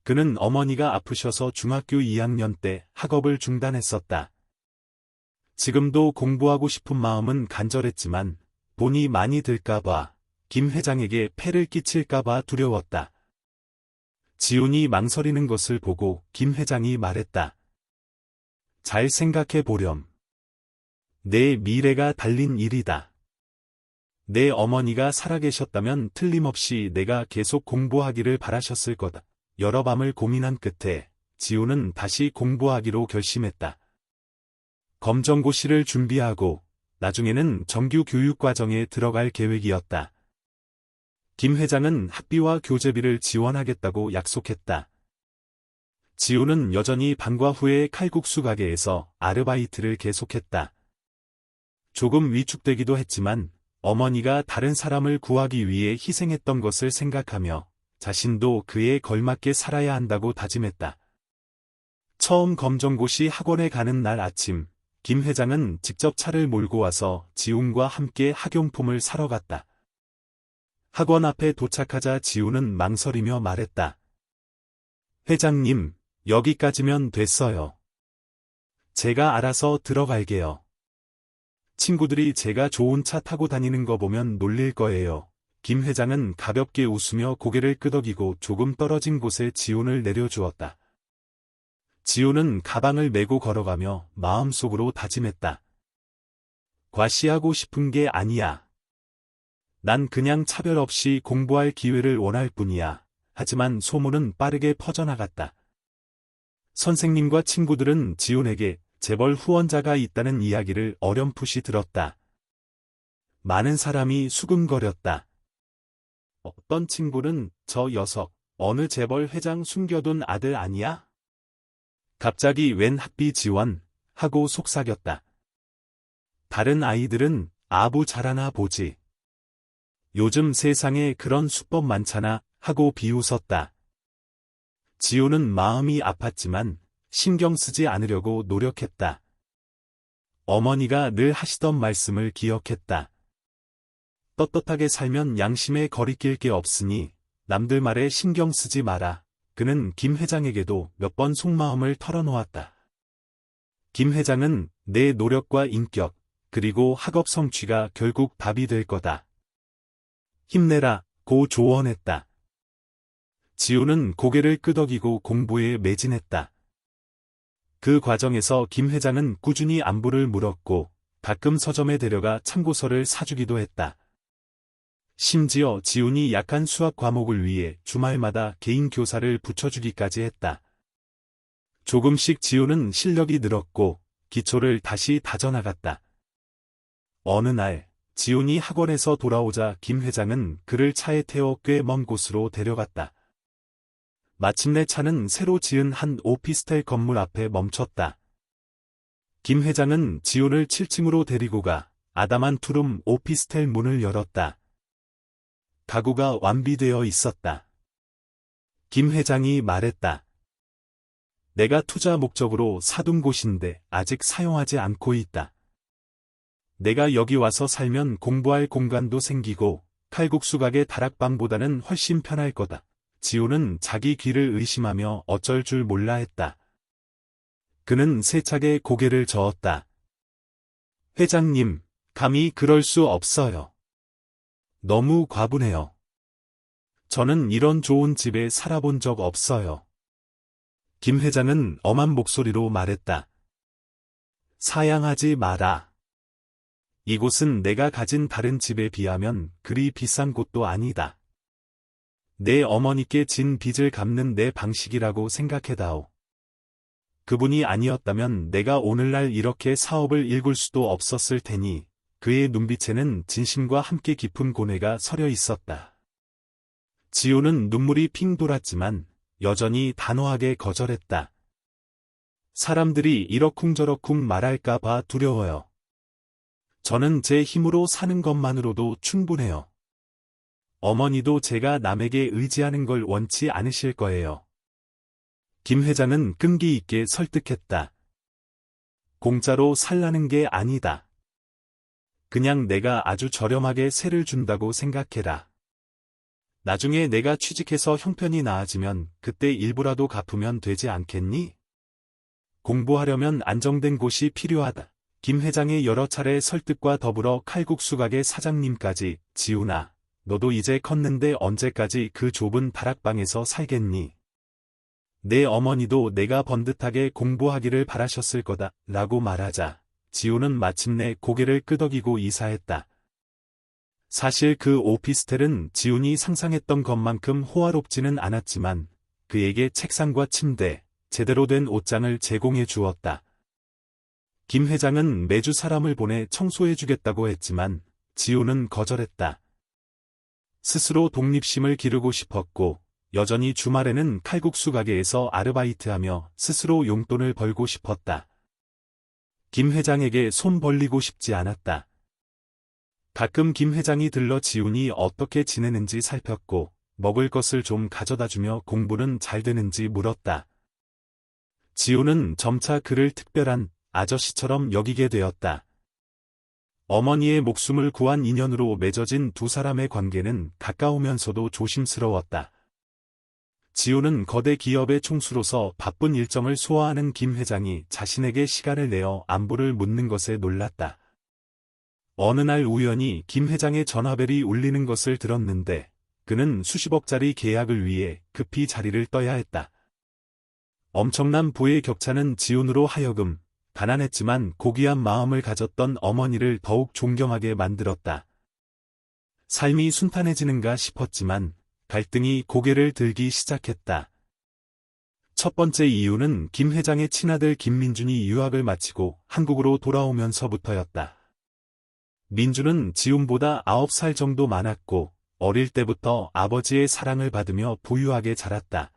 그는 어머니가 아프셔서 중학교 2학년 때 학업을 중단했었다. 지금도 공부하고 싶은 마음은 간절했지만 돈이 많이 들까봐 김 회장에게 폐를 끼칠까봐 두려웠다. 지훈이 망설이는 것을 보고 김 회장이 말했다. 잘 생각해 보렴. 내 미래가 달린 일이다. 내 어머니가 살아계셨다면 틀림없이 내가 계속 공부하기를 바라셨을 거다. 여러 밤을 고민한 끝에 지훈은 다시 공부하기로 결심했다. 검정고시를 준비하고 나중에는 정규 교육과정에 들어갈 계획이었다. 김 회장은 학비와 교재비를 지원하겠다고 약속했다. 지우는 여전히 방과 후에 칼국수 가게에서 아르바이트를 계속했다. 조금 위축되기도 했지만 어머니가 다른 사람을 구하기 위해 희생했던 것을 생각하며 자신도 그에 걸맞게 살아야 한다고 다짐했다. 처음 검정고시 학원에 가는 날 아침, 김 회장은 직접 차를 몰고 와서 지훈과 함께 학용품을 사러 갔다. 학원 앞에 도착하자 지훈은 망설이며 말했다. 회장님, 여기까지면 됐어요. 제가 알아서 들어갈게요. 친구들이 제가 좋은 차 타고 다니는 거 보면 놀릴 거예요. 김 회장은 가볍게 웃으며 고개를 끄덕이고 조금 떨어진 곳에 지훈을 내려주었다. 지훈은 가방을 메고 걸어가며 마음속으로 다짐했다. 과시하고 싶은 게 아니야. 난 그냥 차별 없이 공부할 기회를 원할 뿐이야. 하지만 소문은 빠르게 퍼져나갔다. 선생님과 친구들은 지훈에게 재벌 후원자가 있다는 이야기를 어렴풋이 들었다. 많은 사람이 수근거렸다. 어떤 친구는 저 녀석, 어느 재벌 회장 숨겨둔 아들 아니야? 갑자기 웬 학비 지원? 하고 속삭였다. 다른 아이들은 아부 잘하나 보지. 요즘 세상에 그런 수법 많잖아 하고 비웃었다. 지우는 마음이 아팠지만 신경 쓰지 않으려고 노력했다. 어머니가 늘 하시던 말씀을 기억했다. 떳떳하게 살면 양심에 거리낄 게 없으니 남들 말에 신경 쓰지 마라. 그는 김 회장에게도 몇 번 속마음을 털어놓았다. 김 회장은 내 노력과 인격, 그리고 학업 성취가 결국 답이 될 거다. 힘내라, 고 조언했다. 지우는 고개를 끄덕이고 공부에 매진했다. 그 과정에서 김 회장은 꾸준히 안부를 물었고 가끔 서점에 데려가 참고서를 사주기도 했다. 심지어 지훈이 약한 수학 과목을 위해 주말마다 개인 교사를 붙여주기까지 했다. 조금씩 지훈은 실력이 늘었고 기초를 다시 다져나갔다. 어느 날 지훈이 학원에서 돌아오자 김 회장은 그를 차에 태워 꽤 먼 곳으로 데려갔다. 마침내 차는 새로 지은 한 오피스텔 건물 앞에 멈췄다. 김 회장은 지훈을 7층으로 데리고 가 아담한 투룸 오피스텔 문을 열었다. 가구가 완비되어 있었다. 김 회장이 말했다. 내가 투자 목적으로 사둔 곳인데 아직 사용하지 않고 있다. 내가 여기 와서 살면 공부할 공간도 생기고 칼국수 가게 다락방보다는 훨씬 편할 거다. 지우는 자기 귀를 의심하며 어쩔 줄 몰라 했다. 그는 세차게 고개를 저었다. 회장님, 감히 그럴 수 없어요. 너무 과분해요. 저는 이런 좋은 집에 살아본 적 없어요. 김 회장은 엄한 목소리로 말했다. 사양하지 마라. 이곳은 내가 가진 다른 집에 비하면 그리 비싼 곳도 아니다. 내 어머니께 진 빚을 갚는 내 방식이라고 생각해다오. 그분이 아니었다면 내가 오늘날 이렇게 사업을 일굴 수도 없었을 테니 그의 눈빛에는 진심과 함께 깊은 고뇌가 서려 있었다. 지우는 눈물이 핑 돌았지만 여전히 단호하게 거절했다. 사람들이 이러쿵저러쿵 말할까 봐 두려워요. 저는 제 힘으로 사는 것만으로도 충분해요. 어머니도 제가 남에게 의지하는 걸 원치 않으실 거예요. 김 회장은 끈기 있게 설득했다. 공짜로 살라는 게 아니다. 그냥 내가 아주 저렴하게 세를 준다고 생각해라. 나중에 내가 취직해서 형편이 나아지면 그때 일부라도 갚으면 되지 않겠니? 공부하려면 안정된 곳이 필요하다. 김 회장의 여러 차례 설득과 더불어 칼국수 가게 사장님까지 지훈아, 너도 이제 컸는데 언제까지 그 좁은 다락방에서 살겠니? 내 어머니도 내가 번듯하게 공부하기를 바라셨을 거다 라고 말하자 지훈은 마침내 고개를 끄덕이고 이사했다. 사실 그 오피스텔은 지훈이 상상했던 것만큼 호화롭지는 않았지만 그에게 책상과 침대, 제대로 된 옷장을 제공해 주었다. 김 회장은 매주 사람을 보내 청소해주겠다고 했지만 지우는 거절했다. 스스로 독립심을 기르고 싶었고 여전히 주말에는 칼국수 가게에서 아르바이트하며 스스로 용돈을 벌고 싶었다. 김 회장에게 손 벌리고 싶지 않았다. 가끔 김 회장이 들러 지훈이 어떻게 지내는지 살폈고 먹을 것을 좀 가져다주며 공부는 잘 되는지 물었다. 지훈은 점차 그를 특별한 아저씨처럼 여기게 되었다. 어머니의 목숨을 구한 인연으로 맺어진 두 사람의 관계는 가까우면서도 조심스러웠다. 지훈은 거대 기업의 총수로서 바쁜 일정을 소화하는 김 회장이 자신에게 시간을 내어 안부를 묻는 것에 놀랐다. 어느 날 우연히 김 회장의 전화벨이 울리는 것을 들었는데 그는 수십억짜리 계약을 위해 급히 자리를 떠야 했다. 엄청난 부의 격차는 지훈으로 하여금 가난했지만 고귀한 마음을 가졌던 어머니를 더욱 존경하게 만들었다. 삶이 순탄해지는가 싶었지만 갈등이 고개를 들기 시작했다. 첫 번째 이유는 김 회장의 친아들 김민준이 유학을 마치고 한국으로 돌아오면서부터였다. 민준은 지훈보다 9살 정도 많았고 어릴 때부터 아버지의 사랑을 받으며 부유하게 자랐다.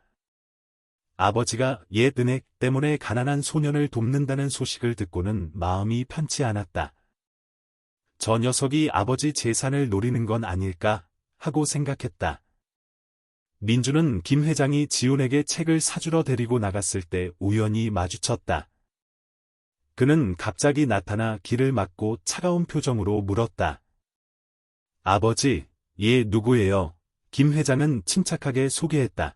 아버지가 옛 은액 때문에 가난한 소년을 돕는다는 소식을 듣고는 마음이 편치 않았다. 저 녀석이 아버지 재산을 노리는 건 아닐까 하고 생각했다. 민준은 김 회장이 지훈에게 책을 사주러 데리고 나갔을 때 우연히 마주쳤다. 그는 갑자기 나타나 길을 막고 차가운 표정으로 물었다. 아버지, 얘 누구예요? 김 회장은 침착하게 소개했다.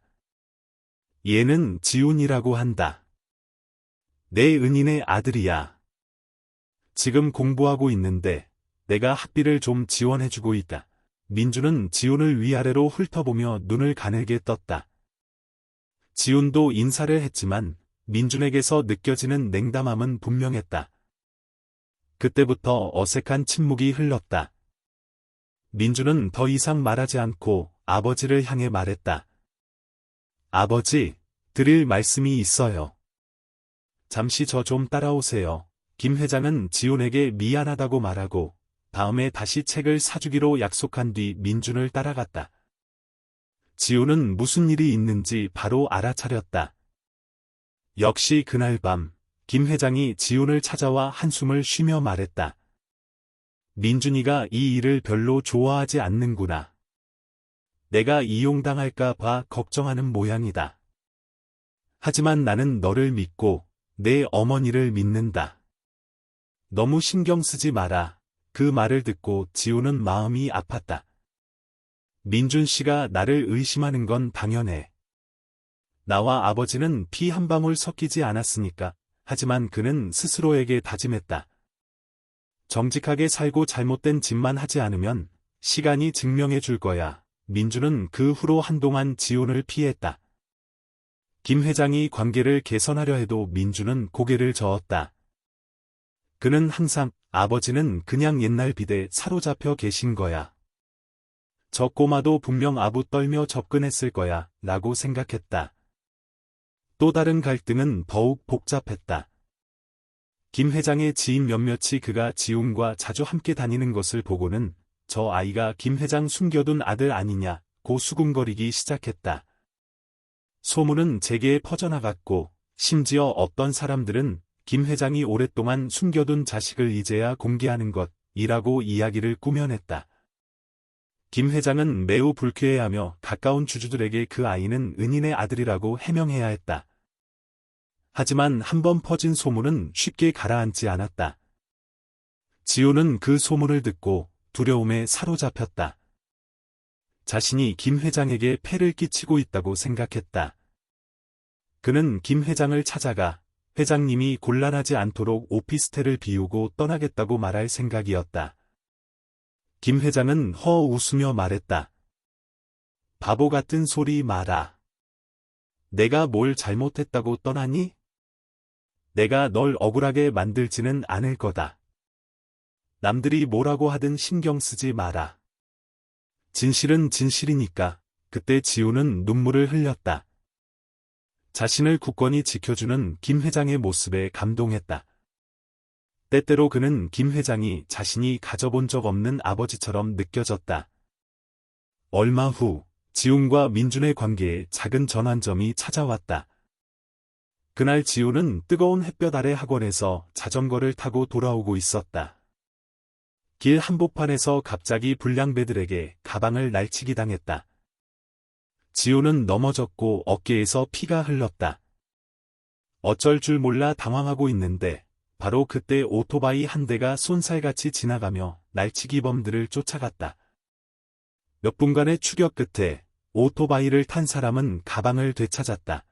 얘는 지훈이라고 한다. 내 은인의 아들이야. 지금 공부하고 있는데 내가 학비를 좀 지원해주고 있다. 민준은 지훈을 위아래로 훑어보며 눈을 가늘게 떴다. 지훈도 인사를 했지만 민준에게서 느껴지는 냉담함은 분명했다. 그때부터 어색한 침묵이 흘렀다. 민준은 더 이상 말하지 않고 아버지를 향해 말했다. 아버지, 드릴 말씀이 있어요. 잠시 저 좀 따라오세요. 김 회장은 지훈에게 미안하다고 말하고 다음에 다시 책을 사주기로 약속한 뒤 민준을 따라갔다. 지훈은 무슨 일이 있는지 바로 알아차렸다. 역시 그날 밤, 김 회장이 지훈을 찾아와 한숨을 쉬며 말했다. 민준이가 이 일을 별로 좋아하지 않는구나. 내가 이용당할까 봐 걱정하는 모양이다. 하지만 나는 너를 믿고 내 어머니를 믿는다. 너무 신경 쓰지 마라. 그 말을 듣고 지훈은 마음이 아팠다. 민준 씨가 나를 의심하는 건 당연해. 나와 아버지는 피 한 방울 섞이지 않았으니까. 하지만 그는 스스로에게 다짐했다. 정직하게 살고 잘못된 짓만 하지 않으면 시간이 증명해 줄 거야. 민준은 그 후로 한동안 지훈을 피했다. 김 회장이 관계를 개선하려 해도 민준은 고개를 저었다. 그는 항상 아버지는 그냥 옛날 빚에 사로잡혀 계신 거야. 저 꼬마도 분명 아부 떨며 접근했을 거야 라고 생각했다. 또 다른 갈등은 더욱 복잡했다. 김 회장의 지인 몇몇이 그가 지훈과 자주 함께 다니는 것을 보고는 저 아이가 김 회장 숨겨둔 아들 아니냐고 수군거리기 시작했다. 소문은 재계에 퍼져나갔고 심지어 어떤 사람들은 김 회장이 오랫동안 숨겨둔 자식을 이제야 공개하는 것이라고 이야기를 꾸며냈다. 김 회장은 매우 불쾌해하며 가까운 주주들에게 그 아이는 은인의 아들이라고 해명해야 했다. 하지만 한번 퍼진 소문은 쉽게 가라앉지 않았다. 지훈은 그 소문을 듣고 두려움에 사로잡혔다. 자신이 김 회장에게 폐를 끼치고 있다고 생각했다. 그는 김 회장을 찾아가 회장님이 곤란하지 않도록 오피스텔을 비우고 떠나겠다고 말할 생각이었다. 김 회장은 허 웃으며 말했다. 바보 같은 소리 마라. 내가 뭘 잘못했다고 떠나니? 내가 널 억울하게 만들지는 않을 거다. 남들이 뭐라고 하든 신경 쓰지 마라. 진실은 진실이니까. 그때 지훈은 눈물을 흘렸다. 자신을 굳건히 지켜주는 김 회장의 모습에 감동했다. 때때로 그는 김 회장이 자신이 가져본 적 없는 아버지처럼 느껴졌다. 얼마 후 지훈과 민준의 관계에 작은 전환점이 찾아왔다. 그날 지훈은 뜨거운 햇볕 아래 학원에서 자전거를 타고 돌아오고 있었다. 길 한복판에서 갑자기 불량배들에게 가방을 날치기 당했다. 지훈은 넘어졌고 어깨에서 피가 흘렀다. 어쩔 줄 몰라 당황하고 있는데 바로 그때 오토바이 한 대가 쏜살같이 지나가며 날치기범들을 쫓아갔다. 몇 분간의 추격 끝에 오토바이를 탄 사람은 가방을 되찾았다.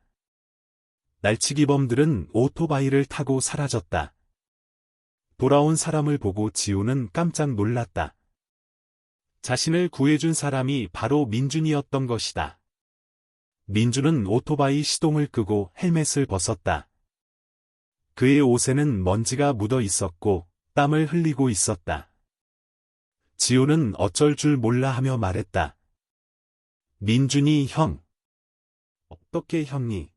날치기범들은 오토바이를 타고 사라졌다. 돌아온 사람을 보고 지훈은 깜짝 놀랐다. 자신을 구해준 사람이 바로 민준이었던 것이다. 민준은 오토바이 시동을 끄고 헬멧을 벗었다. 그의 옷에는 먼지가 묻어 있었고 땀을 흘리고 있었다. 지훈은 어쩔 줄 몰라 하며 말했다. 민준이 형. 어떻게 형이?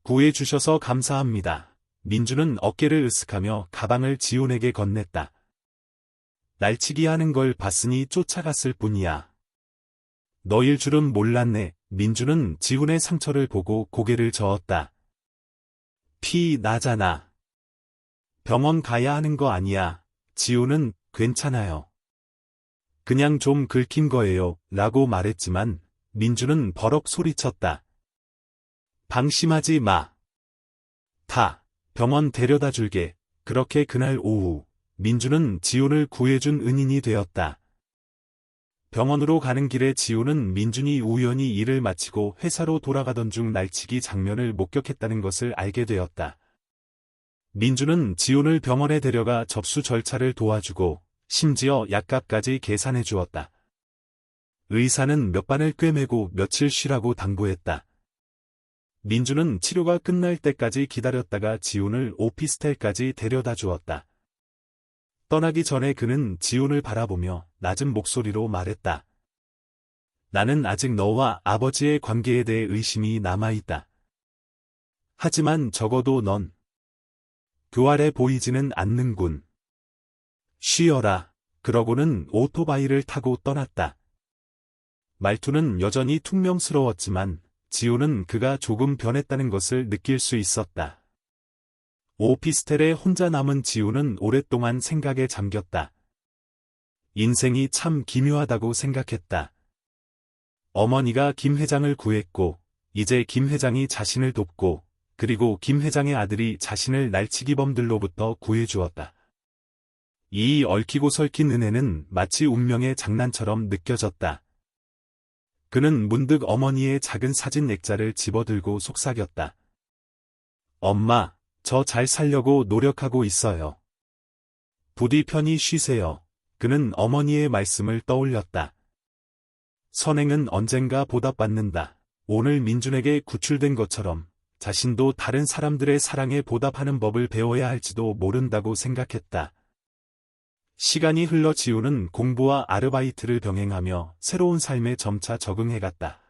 구해주셔서 감사합니다. 민준은 어깨를 으쓱하며 가방을 지훈에게 건넸다. 날치기 하는 걸 봤으니 쫓아갔을 뿐이야. 너일 줄은 몰랐네. 민준은 지훈의 상처를 보고 고개를 저었다. 피 나잖아. 병원 가야 하는 거 아니야. 지훈은 괜찮아요. 그냥 좀 긁힌 거예요. 라고 말했지만 민준은 버럭 소리쳤다. 방심하지 마. 다 병원 데려다 줄게. 그렇게 그날 오후 민준은 지훈을 구해준 은인이 되었다. 병원으로 가는 길에 지훈은 민준이 우연히 일을 마치고 회사로 돌아가던 중 날치기 장면을 목격했다는 것을 알게 되었다. 민준은 지훈을 병원에 데려가 접수 절차를 도와주고 심지어 약값까지 계산해 주었다. 의사는 몇 반을 꿰매고 며칠 쉬라고 당부했다. 민준은 치료가 끝날 때까지 기다렸다가 지훈을 오피스텔까지 데려다 주었다. 떠나기 전에 그는 지훈을 바라보며 낮은 목소리로 말했다. 나는 아직 너와 아버지의 관계에 대해 의심이 남아있다. 하지만 적어도 넌 교활해 보이지는 않는군. 쉬어라. 그러고는 오토바이를 타고 떠났다. 말투는 여전히 퉁명스러웠지만 지훈은 그가 조금 변했다는 것을 느낄 수 있었다. 오피스텔에 혼자 남은 지훈은 오랫동안 생각에 잠겼다. 인생이 참 기묘하다고 생각했다. 어머니가 김 회장을 구했고, 이제 김 회장이 자신을 돕고, 그리고 김 회장의 아들이 자신을 날치기범들로부터 구해주었다. 이 얽히고 설킨 은혜는 마치 운명의 장난처럼 느껴졌다. 그는 문득 어머니의 작은 사진 액자를 집어들고 속삭였다. 엄마, 저 잘 살려고 노력하고 있어요. 부디 편히 쉬세요. 그는 어머니의 말씀을 떠올렸다. 선행은 언젠가 보답받는다. 오늘 민준에게 구출된 것처럼 자신도 다른 사람들의 사랑에 보답하는 법을 배워야 할지도 모른다고 생각했다. 시간이 흘러 지훈은 공부와 아르바이트를 병행하며 새로운 삶에 점차 적응해갔다.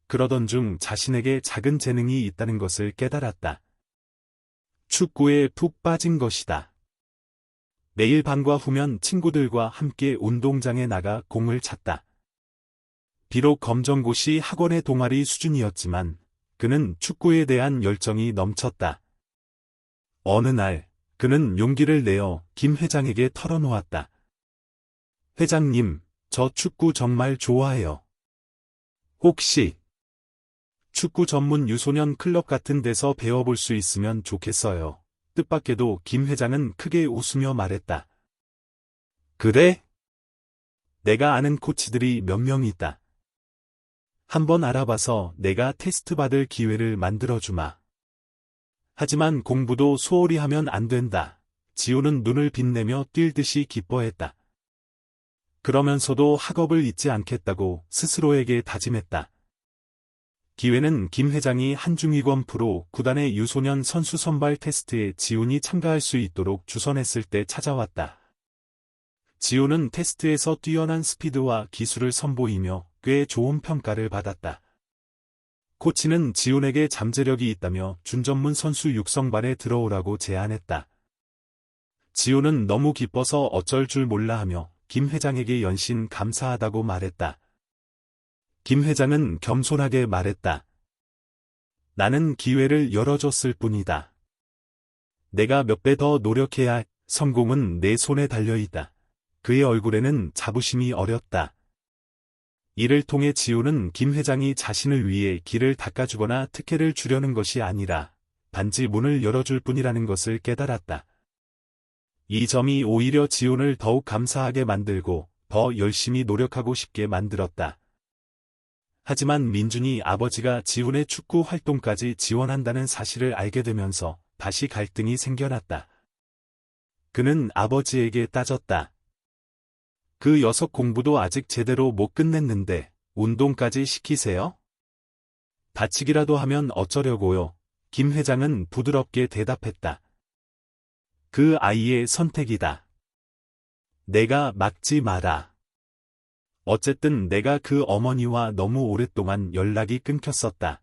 그러던 중 자신에게 작은 재능이 있다는 것을 깨달았다. 축구에 푹 빠진 것이다. 매일 밤과 후면 친구들과 함께 운동장에 나가 공을 찼다. 비록 검정고시 학원의 동아리 수준이었지만 그는 축구에 대한 열정이 넘쳤다. 어느 날 그는 용기를 내어 김 회장에게 털어놓았다. 회장님, 저 축구 정말 좋아해요. 혹시 축구 전문 유소년 클럽 같은 데서 배워볼 수 있으면 좋겠어요. 뜻밖에도 김 회장은 크게 웃으며 말했다. 그래? 내가 아는 코치들이 몇 명 있다. 한번 알아봐서 내가 테스트 받을 기회를 만들어주마. 하지만 공부도 소홀히 하면 안 된다. 지훈은 눈을 빛내며 뛸 듯이 기뻐했다. 그러면서도 학업을 잊지 않겠다고 스스로에게 다짐했다. 기회는 김 회장이 한중위권 프로 구단의 유소년 선수 선발 테스트에 지훈이 참가할 수 있도록 주선했을 때 찾아왔다. 지훈은 테스트에서 뛰어난 스피드와 기술을 선보이며 꽤 좋은 평가를 받았다. 코치는 지훈에게 잠재력이 있다며 준전문 선수 육성반에 들어오라고 제안했다. 지우는 너무 기뻐서 어쩔 줄 몰라 하며 김 회장에게 연신 감사하다고 말했다. 김 회장은 겸손하게 말했다. 나는 기회를 열어줬을 뿐이다. 내가 몇 배 더 노력해야 성공은 내 손에 달려있다. 그의 얼굴에는 자부심이 어렸다. 이를 통해 지우는 김 회장이 자신을 위해 길을 닦아주거나 특혜를 주려는 것이 아니라 단지 문을 열어줄 뿐이라는 것을 깨달았다. 이 점이 오히려 지훈을 더욱 감사하게 만들고 더 열심히 노력하고 싶게 만들었다. 하지만 민준이 아버지가 지훈의 축구 활동까지 지원한다는 사실을 알게 되면서 다시 갈등이 생겨났다. 그는 아버지에게 따졌다. 그 녀석 공부도 아직 제대로 못 끝냈는데 운동까지 시키세요? 다치기라도 하면 어쩌려고요? 김 회장은 부드럽게 대답했다. 그 아이의 선택이다. 내가 막지 마라. 어쨌든 내가 그 어머니와 너무 오랫동안 연락이 끊겼었다.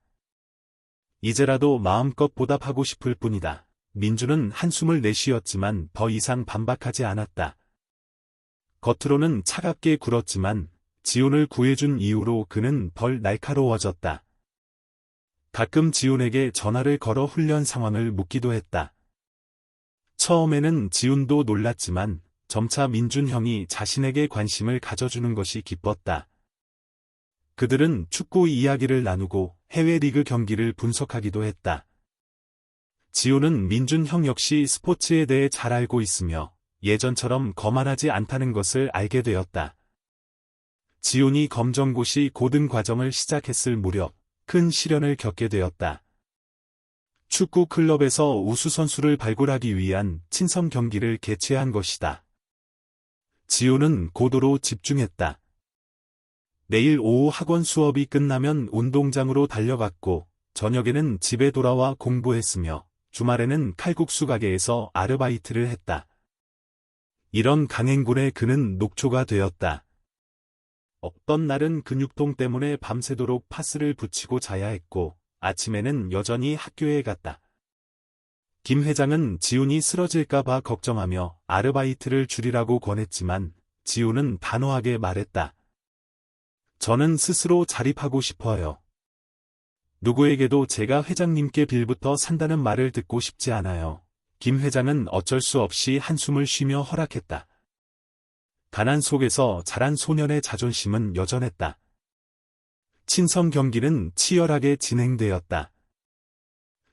이제라도 마음껏 보답하고 싶을 뿐이다. 민주는 한숨을 내쉬었지만 더 이상 반박하지 않았다. 겉으로는 차갑게 굴었지만 지훈을 구해준 이후로 그는 덜 날카로워졌다. 가끔 지훈에게 전화를 걸어 훈련 상황을 묻기도 했다. 처음에는 지훈도 놀랐지만 점차 민준 형이 자신에게 관심을 가져주는 것이 기뻤다. 그들은 축구 이야기를 나누고 해외 리그 경기를 분석하기도 했다. 지훈은 민준 형 역시 스포츠에 대해 잘 알고 있으며 예전처럼 거만하지 않다는 것을 알게 되었다. 지훈이 검정고시 고등 과정을 시작했을 무렵 큰 시련을 겪게 되었다. 축구 클럽에서 우수 선수를 발굴하기 위한 친선 경기를 개최한 것이다. 지훈은 고도로 집중했다. 내일 오후 학원 수업이 끝나면 운동장으로 달려갔고 저녁에는 집에 돌아와 공부했으며 주말에는 칼국수 가게에서 아르바이트를 했다. 이런 강행군에 그는 녹초가 되었다. 어떤 날은 근육통 때문에 밤새도록 파스를 붙이고 자야 했고 아침에는 여전히 학교에 갔다. 김 회장은 지훈이 쓰러질까봐 걱정하며 아르바이트를 줄이라고 권했지만 지훈은 단호하게 말했다. 저는 스스로 자립하고 싶어요. 누구에게도 제가 회장님께 빌부터 산다는 말을 듣고 싶지 않아요. 김 회장은 어쩔 수 없이 한숨을 쉬며 허락했다. 가난 속에서 자란 소년의 자존심은 여전했다. 친선 경기는 치열하게 진행되었다.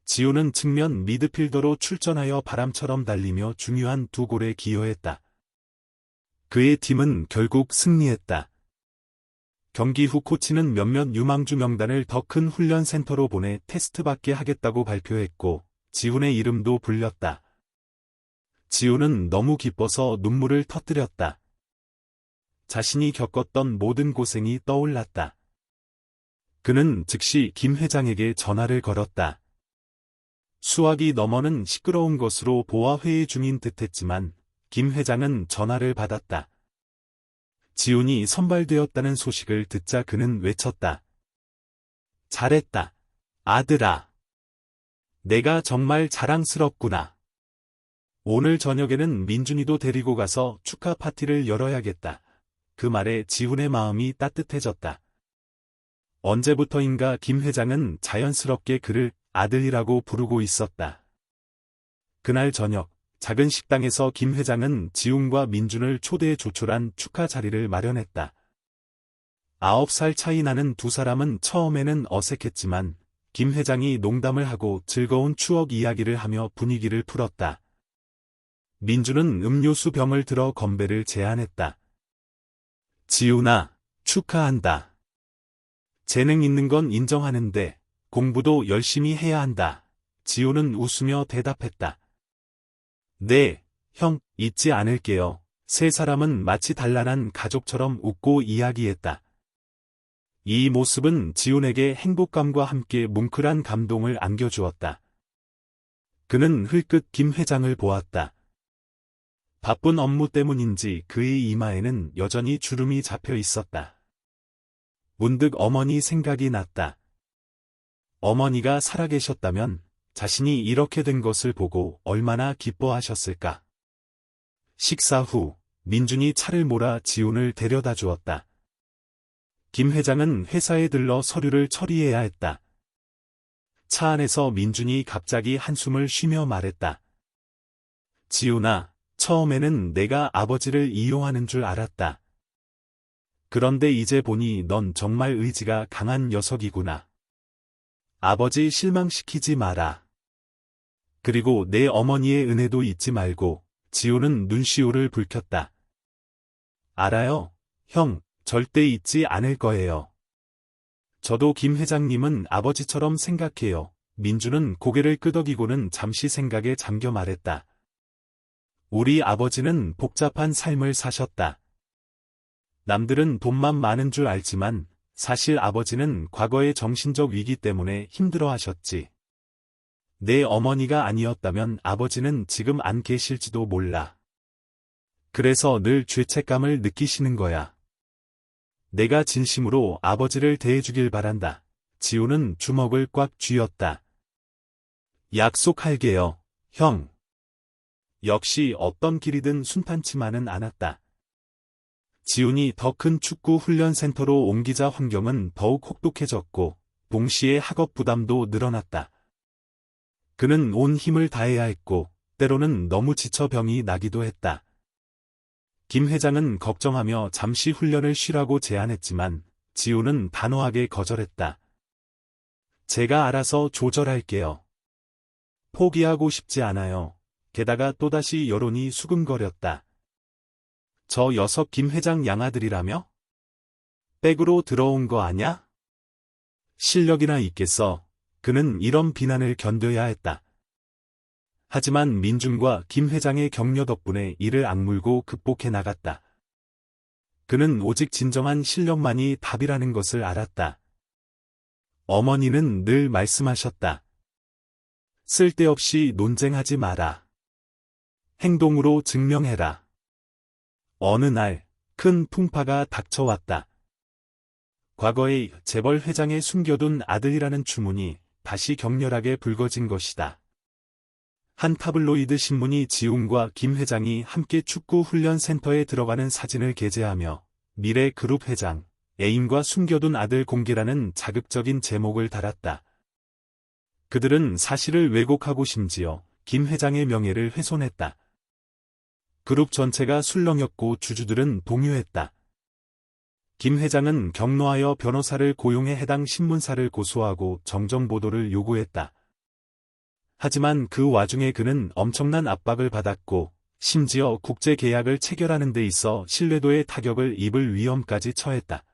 지훈은 측면 미드필더로 출전하여 바람처럼 달리며 중요한 두 골에 기여했다. 그의 팀은 결국 승리했다. 경기 후 코치는 몇몇 유망주 명단을 더 큰 훈련센터로 보내 테스트받게 하겠다고 발표했고 지훈의 이름도 불렸다. 지훈은 너무 기뻐서 눈물을 터뜨렸다. 자신이 겪었던 모든 고생이 떠올랐다. 그는 즉시 김 회장에게 전화를 걸었다. 수학이 너머는 시끄러운 것으로 보아 회의 중인 듯했지만 김 회장은 전화를 받았다. 지훈이 선발되었다는 소식을 듣자 그는 외쳤다. 잘했다, 아들아. 내가 정말 자랑스럽구나. 오늘 저녁에는 민준이도 데리고 가서 축하 파티를 열어야겠다. 그 말에 지훈의 마음이 따뜻해졌다. 언제부터인가 김 회장은 자연스럽게 그를 아들이라고 부르고 있었다. 그날 저녁, 작은 식당에서 김 회장은 지훈과 민준을 초대해 조촐한 축하 자리를 마련했다. 9살 차이 나는 두 사람은 처음에는 어색했지만 김 회장이 농담을 하고 즐거운 추억 이야기를 하며 분위기를 풀었다. 민준은 음료수 병을 들어 건배를 제안했다. 지훈아, 축하한다. 재능 있는 건 인정하는데 공부도 열심히 해야 한다. 지훈은 웃으며 대답했다. 네, 형, 잊지 않을게요. 세 사람은 마치 단란한 가족처럼 웃고 이야기했다. 이 모습은 지훈에게 행복감과 함께 뭉클한 감동을 안겨주었다. 그는 흘끗 김 회장을 보았다. 바쁜 업무 때문인지 그의 이마에는 여전히 주름이 잡혀 있었다. 문득 어머니 생각이 났다. 어머니가 살아계셨다면 자신이 이렇게 된 것을 보고 얼마나 기뻐하셨을까. 식사 후 민준이 차를 몰아 지훈을 데려다 주었다. 김 회장은 회사에 들러 서류를 처리해야 했다. 차 안에서 민준이 갑자기 한숨을 쉬며 말했다. 지훈아, 처음에는 내가 아버지를 이용하는 줄 알았다. 그런데 이제 보니 넌 정말 의지가 강한 녀석이구나. 아버지 실망시키지 마라. 그리고 내 어머니의 은혜도 잊지 말고. 지훈은 눈시울을 붉혔다. 알아요, 형, 절대 잊지 않을 거예요. 저도 김 회장님은 아버지처럼 생각해요. 민준은 고개를 끄덕이고는 잠시 생각에 잠겨 말했다. 우리 아버지는 복잡한 삶을 사셨다. 남들은 돈만 많은 줄 알지만 사실 아버지는 과거의 정신적 위기 때문에 힘들어하셨지. 내 어머니가 아니었다면 아버지는 지금 안 계실지도 몰라. 그래서 늘 죄책감을 느끼시는 거야. 내가 진심으로 아버지를 대해주길 바란다. 지훈은 주먹을 꽉 쥐었다. 약속할게요, 형. 역시 어떤 길이든 순탄치만은 않았다. 지훈이 더 큰 축구 훈련센터로 옮기자 환경은 더욱 혹독해졌고 동시에 학업 부담도 늘어났다. 그는 온 힘을 다해야 했고 때로는 너무 지쳐 병이 나기도 했다. 김 회장은 걱정하며 잠시 훈련을 쉬라고 제안했지만 지훈은 단호하게 거절했다. 제가 알아서 조절할게요. 포기하고 싶지 않아요. 게다가 또다시 여론이 수근거렸다. 저 녀석 김 회장 양아들이라며? 백으로 들어온 거 아냐? 실력이나 있겠어. 그는 이런 비난을 견뎌야 했다. 하지만 민준과 김 회장의 격려 덕분에 이를 악물고 극복해 나갔다. 그는 오직 진정한 실력만이 답이라는 것을 알았다. 어머니는 늘 말씀하셨다. 쓸데없이 논쟁하지 마라. 행동으로 증명해라. 어느 날 큰 풍파가 닥쳐왔다. 과거의 재벌 회장의 숨겨둔 아들이라는 추문이 다시 격렬하게 불거진 것이다. 한 타블로이드 신문이 지훈과 김 회장이 함께 축구 훈련 센터에 들어가는 사진을 게재하며 미래 그룹 회장, 애인과 숨겨둔 아들 공개라는 자극적인 제목을 달았다. 그들은 사실을 왜곡하고 심지어 김 회장의 명예를 훼손했다. 그룹 전체가 술렁였고 주주들은 동요했다. 김 회장은 격노하여 변호사를 고용해 해당 신문사를 고소하고 정정보도를 요구했다. 하지만 그 와중에 그는 엄청난 압박을 받았고 심지어 국제 계약을 체결하는 데 있어 신뢰도에 타격을 입을 위험까지 처했다.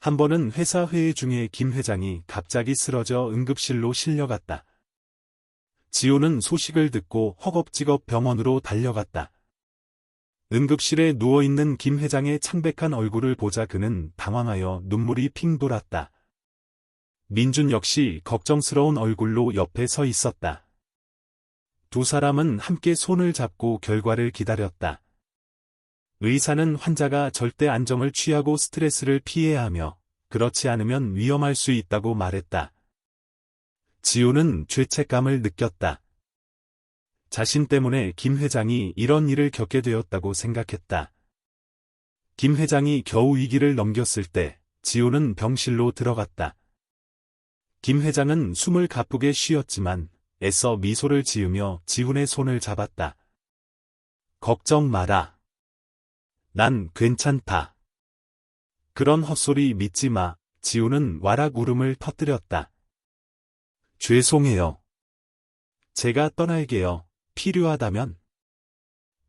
한 번은 회사 회의 중에 김 회장이 갑자기 쓰러져 응급실로 실려갔다. 지훈은 소식을 듣고 허겁지겁 병원으로 달려갔다. 응급실에 누워있는 김 회장의 창백한 얼굴을 보자 그는 당황하여 눈물이 핑 돌았다. 민준 역시 걱정스러운 얼굴로 옆에 서 있었다. 두 사람은 함께 손을 잡고 결과를 기다렸다. 의사는 환자가 절대 안정을 취하고 스트레스를 피해야 하며 그렇지 않으면 위험할 수 있다고 말했다. 지훈은 죄책감을 느꼈다. 자신 때문에 김 회장이 이런 일을 겪게 되었다고 생각했다. 김 회장이 겨우 위기를 넘겼을 때 지훈은 병실로 들어갔다. 김 회장은 숨을 가쁘게 쉬었지만 애써 미소를 지으며 지훈의 손을 잡았다. 걱정 마라. 난 괜찮다. 그런 헛소리 믿지 마. 지훈은 와락 울음을 터뜨렸다. 죄송해요. 제가 떠날게요. 필요하다면.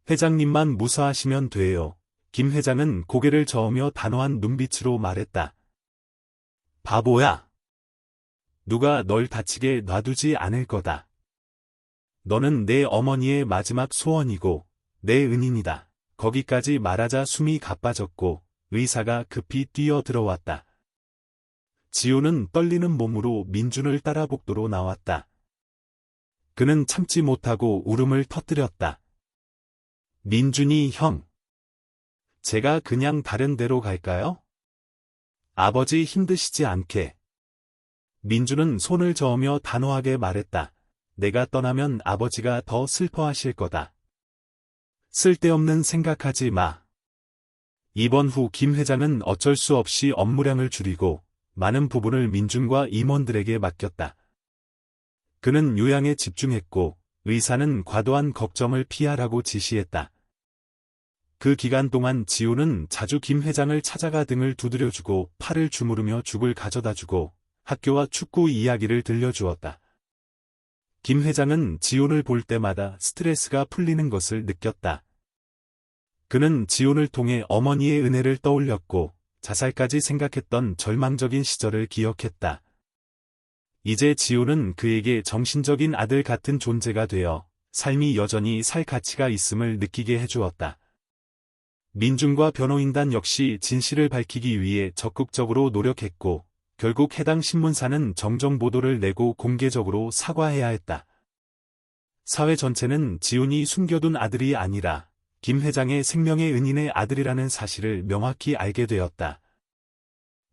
회장님만 무사하시면 돼요. 김 회장은 고개를 저으며 단호한 눈빛으로 말했다. 바보야. 누가 널 다치게 놔두지 않을 거다. 너는 내 어머니의 마지막 소원이고 내 은인이다. 거기까지 말하자 숨이 가빠졌고 의사가 급히 뛰어 들어왔다. 지훈은 떨리는 몸으로 민준을 따라 복도로 나왔다. 그는 참지 못하고 울음을 터뜨렸다. 민준이 형. 제가 그냥 다른 데로 갈까요? 아버지 힘드시지 않게. 민준은 손을 저으며 단호하게 말했다. 내가 떠나면 아버지가 더 슬퍼하실 거다. 쓸데없는 생각하지 마. 입원 후 김 회장은 어쩔 수 없이 업무량을 줄이고 많은 부분을 민준과 임원들에게 맡겼다. 그는 요양에 집중했고 의사는 과도한 걱정을 피하라고 지시했다. 그 기간 동안 지호는 자주 김 회장을 찾아가 등을 두드려주고 팔을 주무르며 죽을 가져다주고 학교와 축구 이야기를 들려주었다. 김 회장은 지온을 볼 때마다 스트레스가 풀리는 것을 느꼈다. 그는 지온을 통해 어머니의 은혜를 떠올렸고 자살까지 생각했던 절망적인 시절을 기억했다. 이제 지온은 그에게 정신적인 아들 같은 존재가 되어 삶이 여전히 살 가치가 있음을 느끼게 해주었다. 민준과 변호인단 역시 진실을 밝히기 위해 적극적으로 노력했고 결국 해당 신문사는 정정 보도를 내고 공개적으로 사과해야 했다. 사회 전체는 지온이 숨겨둔 아들이 아니라 김 회장의 생명의 은인의 아들이라는 사실을 명확히 알게 되었다.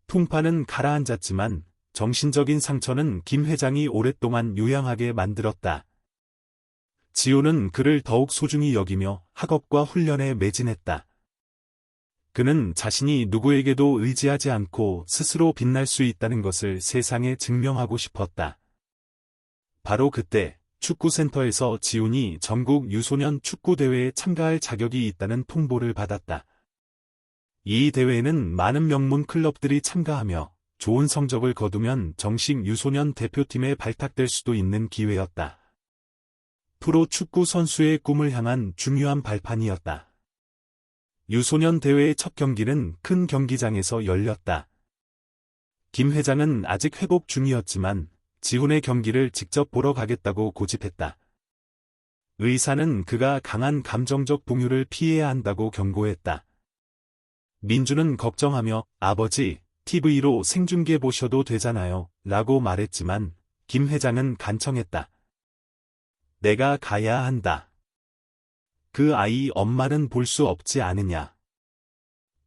풍파는 가라앉았지만 정신적인 상처는 김 회장이 오랫동안 요양하게 만들었다. 지온은 그를 더욱 소중히 여기며 학업과 훈련에 매진했다. 그는 자신이 누구에게도 의지하지 않고 스스로 빛날 수 있다는 것을 세상에 증명하고 싶었다. 바로 그때 축구센터에서 지훈이 전국 유소년 축구대회에 참가할 자격이 있다는 통보를 받았다. 이 대회에는 많은 명문 클럽들이 참가하며 좋은 성적을 거두면 정식 유소년 대표팀에 발탁될 수도 있는 기회였다. 프로 축구 선수의 꿈을 향한 중요한 발판이었다. 유소년 대회의 첫 경기는 큰 경기장에서 열렸다. 김 회장은 아직 회복 중이었지만 지훈의 경기를 직접 보러 가겠다고 고집했다. 의사는 그가 강한 감정적 동요를 피해야 한다고 경고했다. 민주는 걱정하며 아버지, TV로 생중계 보셔도 되잖아요 라고 말했지만 김 회장은 간청했다. 내가 가야 한다. 그 아이 엄마는 볼 수 없지 않으냐.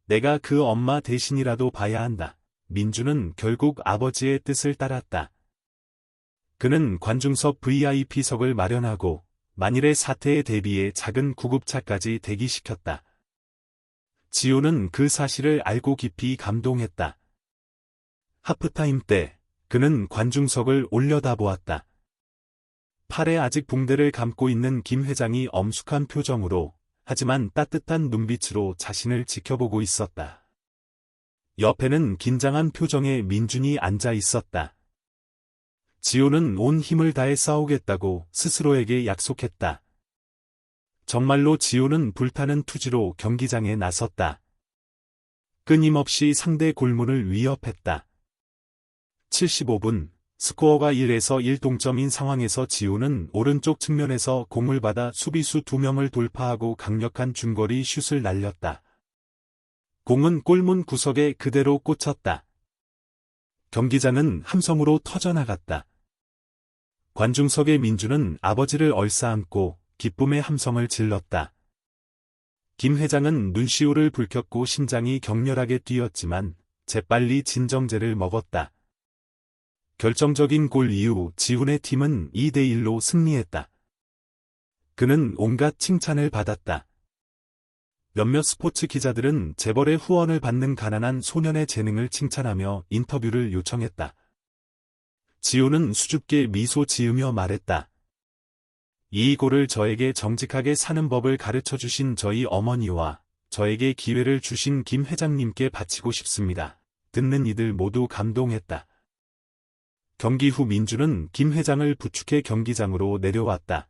내가 그 엄마 대신이라도 봐야 한다. 민주는 결국 아버지의 뜻을 따랐다. 그는 관중석 VIP석을 마련하고 만일의 사태에 대비해 작은 구급차까지 대기시켰다. 지호는 그 사실을 알고 깊이 감동했다. 하프타임 때 그는 관중석을 올려다보았다. 팔에 아직 붕대를 감고 있는 김 회장이 엄숙한 표정으로 하지만 따뜻한 눈빛으로 자신을 지켜보고 있었다. 옆에는 긴장한 표정의 민준이 앉아 있었다. 지호는 온 힘을 다해 싸우겠다고 스스로에게 약속했다. 정말로 지호는 불타는 투지로 경기장에 나섰다. 끊임없이 상대 골문을 위협했다. 75분. 스코어가 1에서 1 동점인 상황에서 지호는 오른쪽 측면에서 공을 받아 수비수 2명을 돌파하고 강력한 중거리 슛을 날렸다. 공은 골문 구석에 그대로 꽂혔다. 경기장은 함성으로 터져나갔다. 관중석의 민주는 아버지를 얼싸안고 기쁨의 함성을 질렀다. 김 회장은 눈시울을 붉혔고 심장이 격렬하게 뛰었지만 재빨리 진정제를 먹었다. 결정적인 골 이후 지훈의 팀은 2대1로 승리했다. 그는 온갖 칭찬을 받았다. 몇몇 스포츠 기자들은 재벌의 후원을 받는 가난한 소년의 재능을 칭찬하며 인터뷰를 요청했다. 지훈은 수줍게 미소 지으며 말했다. 이 골을 저에게 정직하게 사는 법을 가르쳐 주신 저희 어머니와 저에게 기회를 주신 김 회장님께 바치고 싶습니다. 듣는 이들 모두 감동했다. 경기 후 민주는 김 회장을 부축해 경기장으로 내려왔다.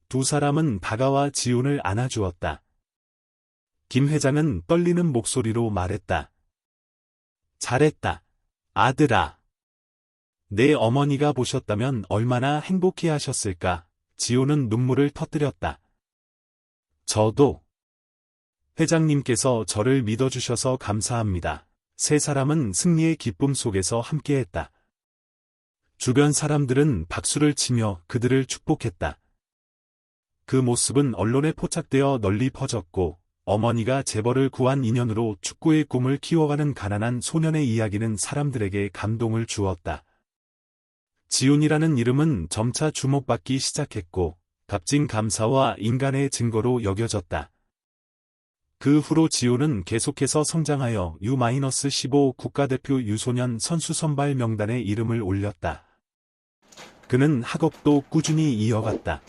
두 사람은 다가와 지훈을 안아주었다. 김 회장은 떨리는 목소리로 말했다. 잘했다. 아들아. 내 어머니가 보셨다면 얼마나 행복해하셨을까. 지훈은 눈물을 터뜨렸다. 저도. 회장님께서 저를 믿어주셔서 감사합니다. 세 사람은 승리의 기쁨 속에서 함께했다. 주변 사람들은 박수를 치며 그들을 축복했다. 그 모습은 언론에 포착되어 널리 퍼졌고 어머니가 재벌을 구한 인연으로 축구의 꿈을 키워가는 가난한 소년의 이야기는 사람들에게 감동을 주었다. 지훈이라는 이름은 점차 주목받기 시작했고 값진 감사와 인간의 증거로 여겨졌다. 그 후로 지우는 계속해서 성장하여 U-15 국가대표 유소년 선수 선발 명단에 이름을 올렸다. 그는 학업도 꾸준히 이어갔다.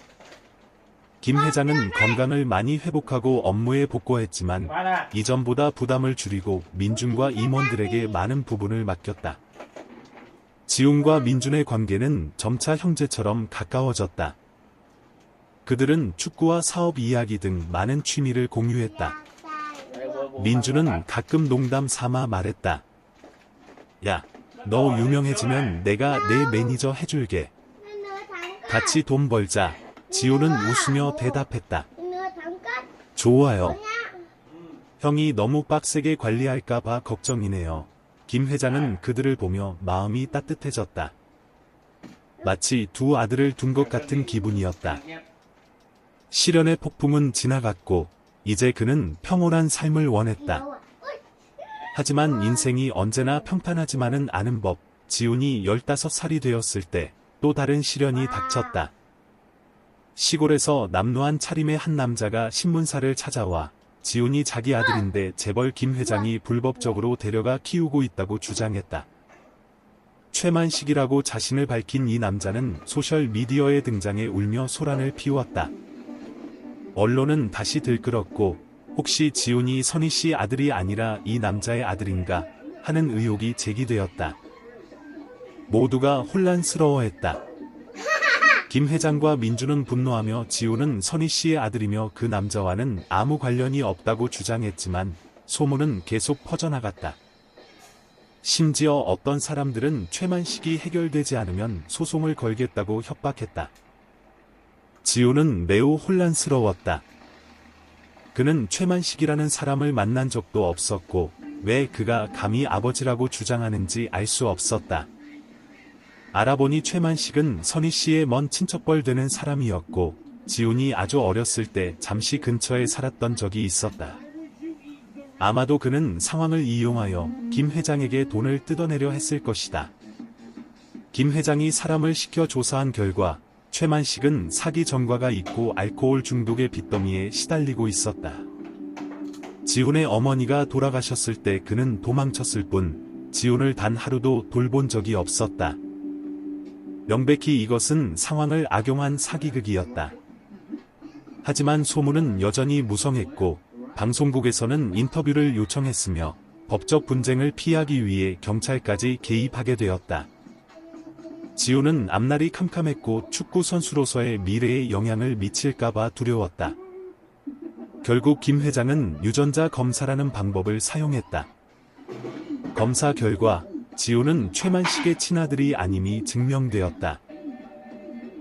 김 회장은 건강을 많이 회복하고 업무에 복귀했지만 이전보다 부담을 줄이고 민준과 임원들에게 많은 부분을 맡겼다. 지훈과 민준의 관계는 점차 형제처럼 가까워졌다. 그들은 축구와 사업 이야기 등 많은 취미를 공유했다. 민준은 가끔 농담 삼아 말했다. 야, 너 유명해지면 내가 내 매니저 해줄게. 같이 돈 벌자. 지호는 웃으며 대답했다. 좋아요. 형이 너무 빡세게 관리할까봐 걱정이네요. 김 회장은 그들을 보며 마음이 따뜻해졌다. 마치 두 아들을 둔 것 같은 기분이었다. 시련의 폭풍은 지나갔고 이제 그는 평온한 삶을 원했다. 하지만 인생이 언제나 평탄하지만은 않은 법. 지훈이 15살이 되었을 때 또 다른 시련이 닥쳤다. 시골에서 남루한 차림의 한 남자가 신문사를 찾아와 지훈이 자기 아들인데 재벌 김 회장이 불법적으로 데려가 키우고 있다고 주장했다. 최만식이라고 자신을 밝힌 이 남자는 소셜미디어에 등장해 울며 소란을 피웠다. 언론은 다시 들끓었고 혹시 지훈이 선희 씨 아들이 아니라 이 남자의 아들인가 하는 의혹이 제기되었다. 모두가 혼란스러워했다. 김 회장과 민준은 분노하며 지훈은 선희 씨의 아들이며 그 남자와는 아무 관련이 없다고 주장했지만 소문은 계속 퍼져나갔다. 심지어 어떤 사람들은 최만식이 해결되지 않으면 소송을 걸겠다고 협박했다. 지훈은 매우 혼란스러웠다. 그는 최만식이라는 사람을 만난 적도 없었고 왜 그가 감히 아버지라고 주장하는지 알 수 없었다. 알아보니 최만식은 선희 씨의 먼 친척뻘 되는 사람이었고 지훈이 아주 어렸을 때 잠시 근처에 살았던 적이 있었다. 아마도 그는 상황을 이용하여 김 회장에게 돈을 뜯어내려 했을 것이다. 김 회장이 사람을 시켜 조사한 결과 최만식은 사기 전과가 있고 알코올 중독의 빚더미에 시달리고 있었다. 지훈의 어머니가 돌아가셨을 때 그는 도망쳤을 뿐 지훈을 단 하루도 돌본 적이 없었다. 명백히 이것은 상황을 악용한 사기극이었다. 하지만 소문은 여전히 무성했고 방송국에서는 인터뷰를 요청했으며 법적 분쟁을 피하기 위해 경찰까지 개입하게 되었다. 지훈은 앞날이 캄캄했고 축구 선수로서의 미래에 영향을 미칠까봐 두려웠다. 결국 김 회장은 유전자 검사라는 방법을 사용했다. 검사 결과 지훈은 최만식의 친아들이 아님이 증명되었다.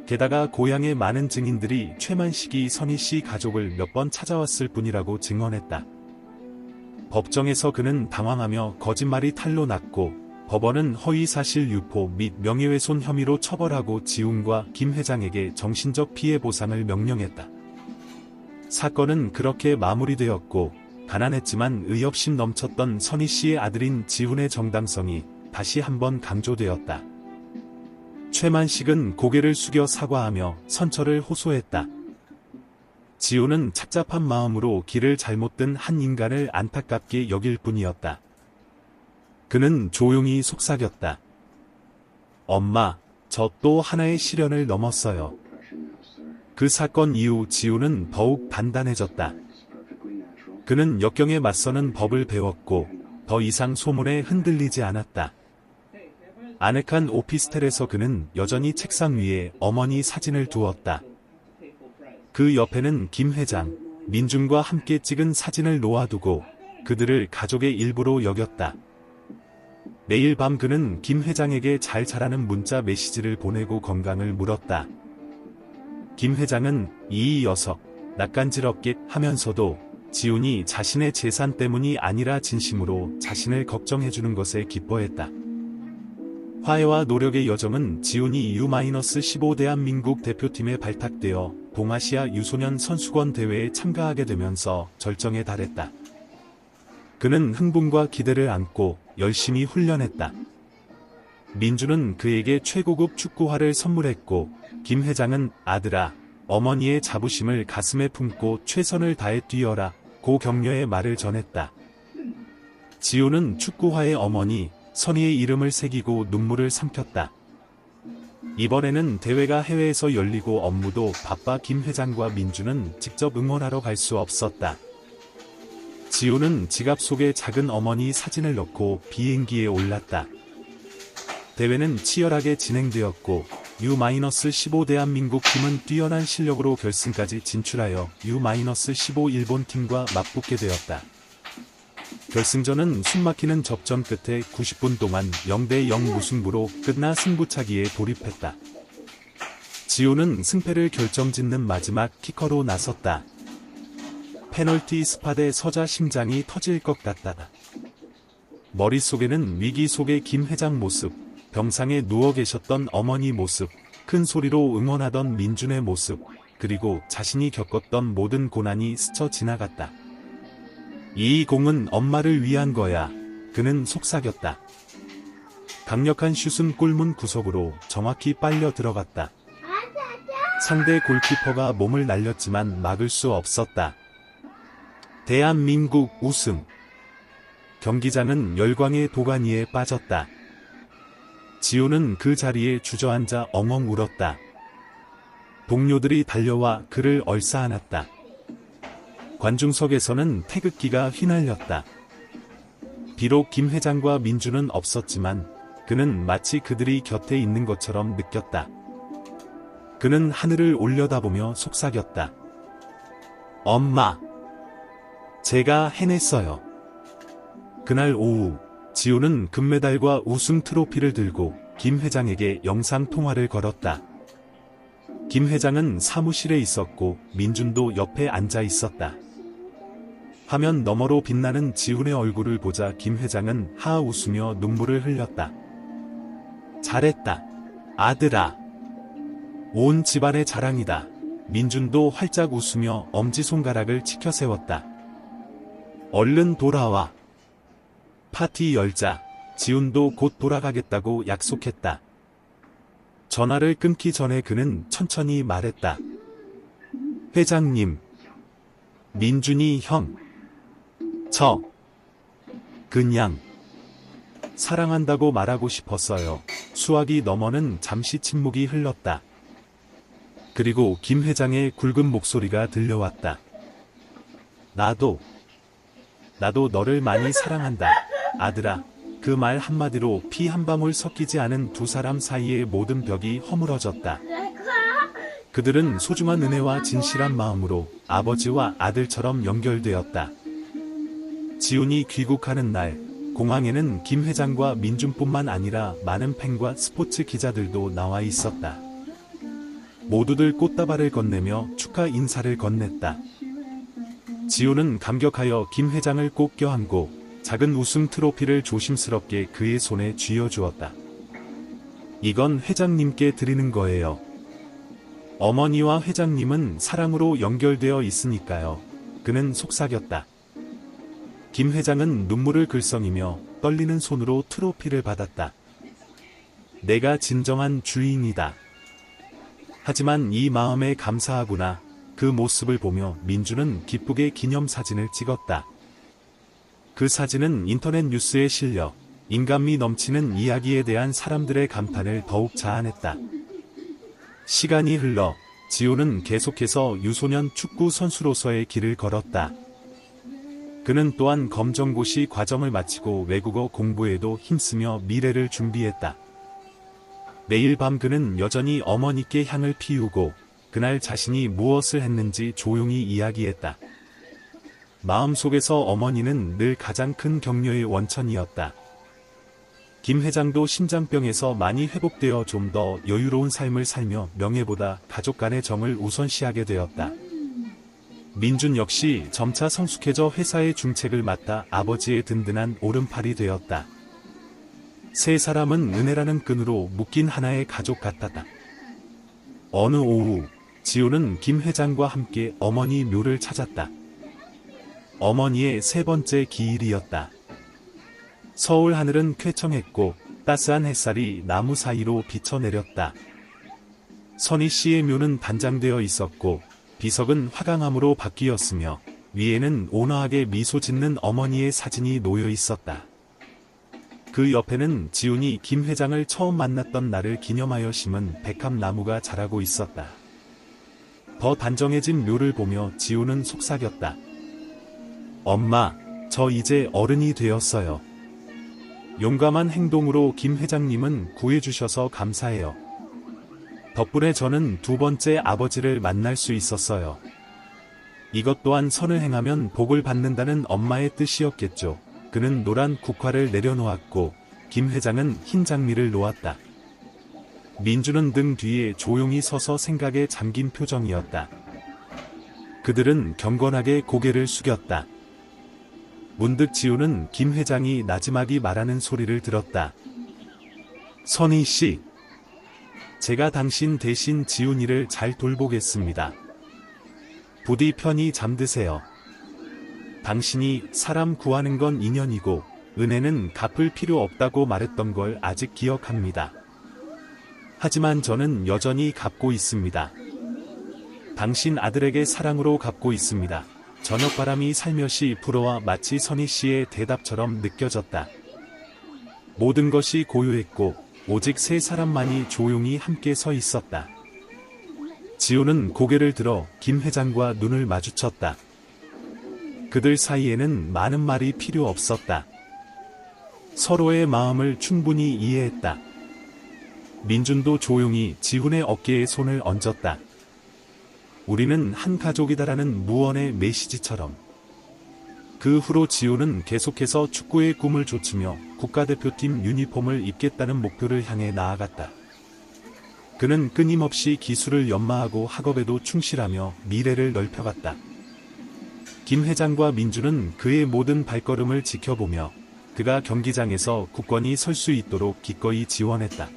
게다가 고향의 많은 증인들이 최만식이 선희 씨 가족을 몇 번 찾아왔을 뿐이라고 증언했다. 법정에서 그는 당황하며 거짓말이 탄로 났고 법원은 허위사실 유포 및 명예훼손 혐의로 처벌하고 지훈과 김 회장에게 정신적 피해 보상을 명령했다. 사건은 그렇게 마무리되었고 가난했지만 의협심 넘쳤던 선희 씨의 아들인 지훈의 정당성이 다시 한번 강조되었다. 최만식은 고개를 숙여 사과하며 선처를 호소했다. 지훈은 착잡한 마음으로 길을 잘못 든 한 인간을 안타깝게 여길 뿐이었다. 그는 조용히 속삭였다. 엄마, 저 또 하나의 시련을 넘었어요. 그 사건 이후 지훈은 더욱 단단해졌다. 그는 역경에 맞서는 법을 배웠고 더 이상 소문에 흔들리지 않았다. 아늑한 오피스텔에서 그는 여전히 책상 위에 어머니 사진을 두었다. 그 옆에는 김 회장, 민준과 함께 찍은 사진을 놓아두고 그들을 가족의 일부로 여겼다. 매일 밤 그는 김 회장에게 잘 자라는 문자 메시지를 보내고 건강을 물었다. 김 회장은 이 녀석, 낯간지럽게 하면서도 지훈이 자신의 재산 때문이 아니라 진심으로 자신을 걱정해주는 것에 기뻐했다. 화해와 노력의 여정은 지훈이 U-15 대한민국 대표팀에 발탁되어 동아시아 유소년 선수권 대회에 참가하게 되면서 절정에 달했다. 그는 흥분과 기대를 안고 열심히 훈련했다. 민준은 그에게 최고급 축구화를 선물했고 김 회장은 아들아, 어머니의 자부심을 가슴에 품고 최선을 다해 뛰어라 고 격려의 말을 전했다. 지우는 축구화의 어머니 선희의 이름을 새기고 눈물을 삼켰다. 이번에는 대회가 해외에서 열리고 업무도 바빠 김 회장과 민주는 직접 응원하러 갈 수 없었다. 지우는 지갑 속에 작은 어머니 사진을 넣고 비행기에 올랐다. 대회는 치열하게 진행되었고 U-15 대한민국 팀은 뛰어난 실력으로 결승까지 진출하여 U-15 일본 팀과 맞붙게 되었다. 결승전은 숨막히는 접전 끝에 90분 동안 0대0 무승부로 끝나 승부차기에 돌입했다. 지우는 승패를 결정짓는 마지막 키커로 나섰다. 페널티 스팟에 서자 심장이 터질 것 같다. 머릿속에는 위기 속의 김 회장 모습, 병상에 누워 계셨던 어머니 모습, 큰 소리로 응원하던 민준의 모습, 그리고 자신이 겪었던 모든 고난이 스쳐 지나갔다. 이 공은 엄마를 위한 거야. 그는 속삭였다. 강력한 슛은 골문 구석으로 정확히 빨려 들어갔다. 상대 골키퍼가 몸을 날렸지만 막을 수 없었다. 대한민국 우승. 경기장은 열광의 도가니에 빠졌다. 지우는 그 자리에 주저앉아 엉엉 울었다. 동료들이 달려와 그를 얼싸안았다. 관중석에서는 태극기가 휘날렸다. 비록 김 회장과 민주는 없었지만 그는 마치 그들이 곁에 있는 것처럼 느꼈다. 그는 하늘을 올려다보며 속삭였다. 엄마, 제가 해냈어요. 그날 오후 지우는 금메달과 우승 트로피를 들고 김 회장에게 영상통화를 걸었다. 김 회장은 사무실에 있었고 민준도 옆에 앉아 있었다. 화면 너머로 빛나는 지훈의 얼굴을 보자 김 회장은 하 웃으며 눈물을 흘렸다. 잘했다, 아들아. 온 집안의 자랑이다. 민준도 활짝 웃으며 엄지손가락을 치켜 세웠다. 얼른 돌아와. 파티 열자. 지훈도 곧 돌아가겠다고 약속했다. 전화를 끊기 전에 그는 천천히 말했다. 회장님, 민준이 형, 저 그냥 사랑한다고 말하고 싶었어요. 수화기 너머는 잠시 침묵이 흘렀다. 그리고 김 회장의 굵은 목소리가 들려왔다. 나도 너를 많이 사랑한다, 아들아. 그 말 한마디로 피 한 방울 섞이지 않은 두 사람 사이의 모든 벽이 허물어졌다. 그들은 소중한 은혜와 진실한 마음으로 아버지와 아들처럼 연결되었다. 지훈이 귀국하는 날, 공항에는 김 회장과 민준뿐만 아니라 많은 팬과 스포츠 기자들도 나와 있었다. 모두들 꽃다발을 건네며 축하 인사를 건넸다. 지훈은 감격하여 김 회장을 꼭 껴안고 작은 우승 트로피를 조심스럽게 그의 손에 쥐어주었다. 이건 회장님께 드리는 거예요. 어머니와 회장님은 사랑으로 연결되어 있으니까요. 그는 속삭였다. 김 회장은 눈물을 글썽이며 떨리는 손으로 트로피를 받았다. 내가 진정한 주인이다. 하지만 이 마음에 감사하구나. 그 모습을 보며 민주는 기쁘게 기념사진을 찍었다. 그 사진은 인터넷 뉴스에 실려 인간미 넘치는 이야기에 대한 사람들의 감탄을 더욱 자아냈다. 시간이 흘러 지우는 계속해서 유소년 축구 선수로서의 길을 걸었다. 그는 또한 검정고시 과정을 마치고 외국어 공부에도 힘쓰며 미래를 준비했다. 매일 밤 그는 여전히 어머니께 향을 피우고 그날 자신이 무엇을 했는지 조용히 이야기했다. 마음속에서 어머니는 늘 가장 큰 격려의 원천이었다. 김 회장도 심장병에서 많이 회복되어 좀 더 여유로운 삶을 살며 명예보다 가족 간의 정을 우선시하게 되었다. 민준 역시 점차 성숙해져 회사의 중책을 맡아 아버지의 든든한 오른팔이 되었다. 세 사람은 은혜라는 끈으로 묶인 하나의 가족 같았다. 어느 오후, 지우는 김 회장과 함께 어머니 묘를 찾았다. 어머니의 세 번째 기일이었다. 서울 하늘은 쾌청했고 따스한 햇살이 나무 사이로 비쳐내렸다. 선희 씨의 묘는 단장되어 있었고 비석은 화강암으로 바뀌었으며 위에는 온화하게 미소 짓는 어머니의 사진이 놓여 있었다. 그 옆에는 지훈이 김 회장을 처음 만났던 날을 기념하여 심은 백합나무가 자라고 있었다. 더 단정해진 묘를 보며 지훈은 속삭였다. 엄마, 저 이제 어른이 되었어요. 용감한 행동으로 김 회장님은 구해주셔서 감사해요. 덕분에 저는 두 번째 아버지를 만날 수 있었어요. 이것 또한 선을 행하면 복을 받는다는 엄마의 뜻이었겠죠. 그는 노란 국화를 내려놓았고 김 회장은 흰 장미를 놓았다. 민주는 등 뒤에 조용히 서서 생각에 잠긴 표정이었다. 그들은 경건하게 고개를 숙였다. 문득 지훈은 김 회장이 나지막이 말하는 소리를 들었다. 선희 씨, 제가 당신 대신 지훈이를 잘 돌보겠습니다. 부디 편히 잠드세요. 당신이 사람 구하는 건 인연이고 은혜는 갚을 필요 없다고 말했던 걸 아직 기억합니다. 하지만 저는 여전히 갚고 있습니다. 당신 아들에게 사랑으로 갚고 있습니다. 저녁바람이 살며시 불어와 마치 선희 씨의 대답처럼 느껴졌다. 모든 것이 고요했고 오직 세 사람만이 조용히 함께 서 있었다. 지훈은 고개를 들어 김 회장과 눈을 마주쳤다. 그들 사이에는 많은 말이 필요 없었다. 서로의 마음을 충분히 이해했다. 민준도 조용히 지훈의 어깨에 손을 얹었다. 우리는 한 가족이다라는 무언의 메시지처럼. 그 후로 지훈은 계속해서 축구의 꿈을 좇으며 국가대표팀 유니폼을 입겠다는 목표를 향해 나아갔다. 그는 끊임없이 기술을 연마하고 학업에도 충실하며 미래를 넓혀갔다. 김 회장과 민주는 그의 모든 발걸음을 지켜보며 그가 경기장에서 굳건히 설 수 있도록 기꺼이 지원했다.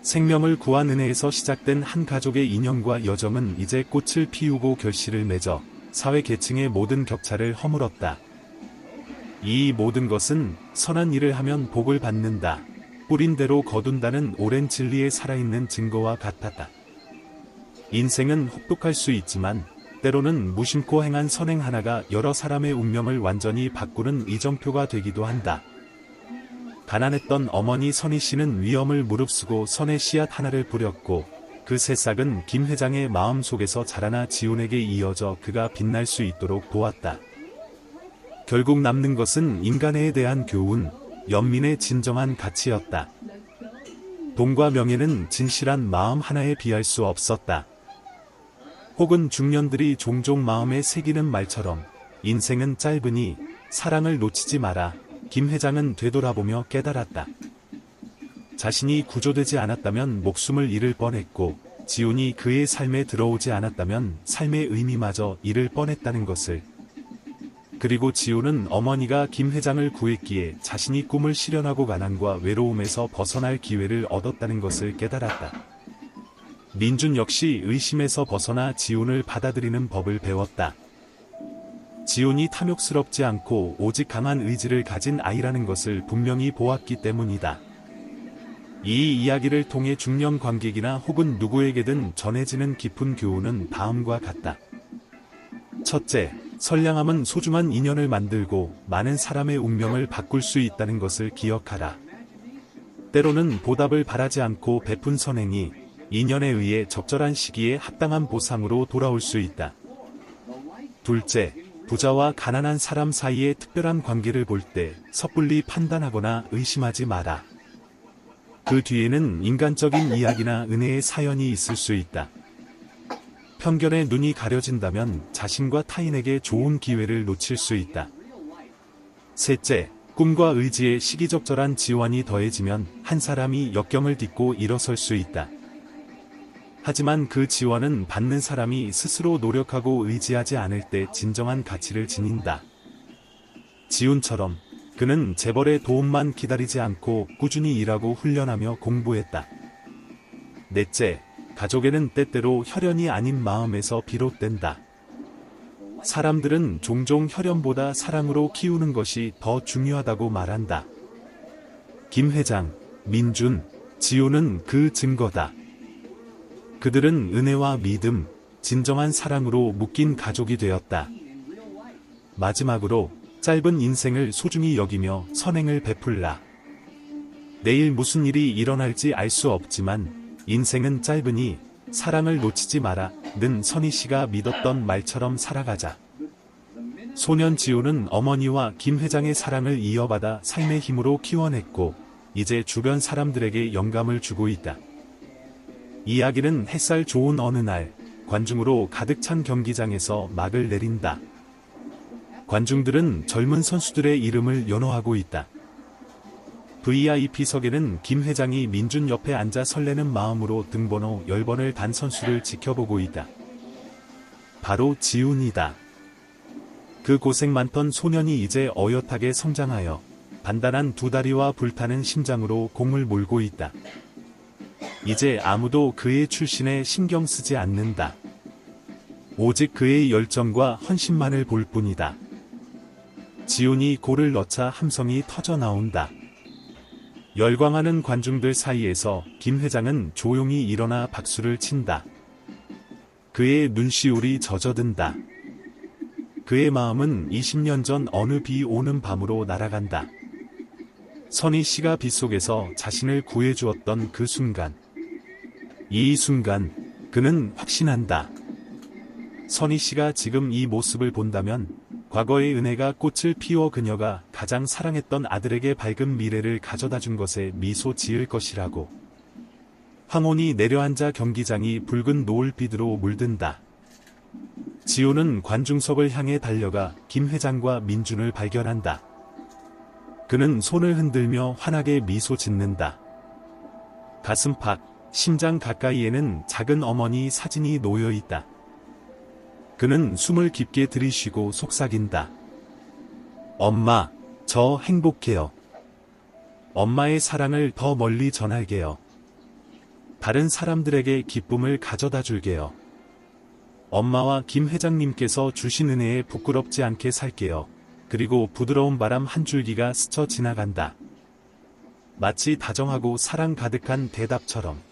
생명을 구한 은혜에서 시작된 한 가족의 인연과 여정은 이제 꽃을 피우고 결실을 맺어 사회 계층의 모든 격차를 허물었다. 이 모든 것은 선한 일을 하면 복을 받는다. 뿌린 대로 거둔다는 오랜 진리에 살아있는 증거와 같았다. 인생은 혹독할 수 있지만 때로는 무심코 행한 선행 하나가 여러 사람의 운명을 완전히 바꾸는 이정표가 되기도 한다. 가난했던 어머니 선희 씨는 위험을 무릅쓰고 선의 씨앗 하나를 뿌렸고 그 새싹은 김 회장의 마음 속에서 자라나 지훈에게 이어져 그가 빛날 수 있도록 도왔다. 결국 남는 것은 인간에 대한 교훈, 연민의 진정한 가치였다. 돈과 명예는 진실한 마음 하나에 비할 수 없었다. 혹은 중년들이 종종 마음에 새기는 말처럼 인생은 짧으니 사랑을 놓치지 마라. 김 회장은 되돌아보며 깨달았다. 자신이 구조되지 않았다면 목숨을 잃을 뻔했고 지훈이 그의 삶에 들어오지 않았다면 삶의 의미마저 잃을 뻔했다는 것을. 그리고 지훈은 어머니가 김 회장을 구했기에 자신이 꿈을 실현하고 가난과 외로움에서 벗어날 기회를 얻었다는 것을 깨달았다. 민준 역시 의심에서 벗어나 지훈을 받아들이는 법을 배웠다. 지훈이 탐욕스럽지 않고 오직 강한 의지를 가진 아이라는 것을 분명히 보았기 때문이다. 이 이야기를 통해 중년 관객이나 혹은 누구에게든 전해지는 깊은 교훈은 다음과 같다. 첫째, 선량함은 소중한 인연을 만들고 많은 사람의 운명을 바꿀 수 있다는 것을 기억하라. 때로는 보답을 바라지 않고 베푼 선행이 인연에 의해 적절한 시기에 합당한 보상으로 돌아올 수 있다. 둘째, 부자와 가난한 사람 사이의 특별한 관계를 볼 때 섣불리 판단하거나 의심하지 마라. 그 뒤에는 인간적인 이야기나 은혜의 사연이 있을 수 있다. 편견에 눈이 가려진다면 자신과 타인에게 좋은 기회를 놓칠 수 있다. 셋째, 꿈과 의지에 시기적절한 지원이 더해지면 한 사람이 역경을 딛고 일어설 수 있다. 하지만 그 지원은 받는 사람이 스스로 노력하고 의지하지 않을 때 진정한 가치를 지닌다. 지훈처럼 그는 재벌의 도움만 기다리지 않고 꾸준히 일하고 훈련하며 공부했다. 넷째, 가족에는 때때로 혈연이 아닌 마음에서 비롯된다. 사람들은 종종 혈연보다 사랑으로 키우는 것이 더 중요하다고 말한다. 김 회장, 민준, 지훈은 그 증거다. 그들은 은혜와 믿음, 진정한 사랑으로 묶인 가족이 되었다. 마지막으로 짧은 인생을 소중히 여기며 선행을 베풀라. 내일 무슨 일이 일어날지 알 수 없지만 인생은 짧으니 사랑을 놓치지 마라. 는 선희 씨가 믿었던 말처럼 살아가자. 소년 지호는 어머니와 김 회장의 사랑을 이어받아 삶의 힘으로 키워냈고 이제 주변 사람들에게 영감을 주고 있다. 이야기는 햇살 좋은 어느 날 관중으로 가득 찬 경기장에서 막을 내린다. 관중들은 젊은 선수들의 이름을 연호하고 있다. VIP석에는 김 회장이 민준 옆에 앉아 설레는 마음으로 등번호 10번을 단 선수를 지켜보고 있다. 바로 지훈이다. 그 고생 많던 소년이 이제 어엿하게 성장하여 단단한 두 다리와 불타는 심장으로 공을 몰고 있다. 이제 아무도 그의 출신에 신경 쓰지 않는다. 오직 그의 열정과 헌신만을 볼 뿐이다. 지훈이 골을 넣자 함성이 터져 나온다. 열광하는 관중들 사이에서 김 회장은 조용히 일어나 박수를 친다. 그의 눈시울이 젖어든다. 그의 마음은 20년 전 어느 비 오는 밤으로 날아간다. 선희 씨가 빗속에서 자신을 구해주었던 그 순간. 이 순간 그는 확신한다. 선희 씨가 지금 이 모습을 본다면 과거의 은혜가 꽃을 피워 그녀가 가장 사랑했던 아들에게 밝은 미래를 가져다준 것에 미소 지을 것이라고. 황혼이 내려앉아 경기장이 붉은 노을빛으로 물든다. 지호는 관중석을 향해 달려가 김 회장과 민준을 발견한다. 그는 손을 흔들며 환하게 미소 짓는다. 가슴팍, 심장 가까이에는 작은 어머니 사진이 놓여 있다. 그는 숨을 깊게 들이쉬고 속삭인다. 엄마, 저 행복해요. 엄마의 사랑을 더 멀리 전할게요. 다른 사람들에게 기쁨을 가져다 줄게요. 엄마와 김 회장님께서 주신 은혜에 부끄럽지 않게 살게요. 그리고 부드러운 바람 한 줄기가 스쳐 지나간다. 마치 다정하고 사랑 가득한 대답처럼.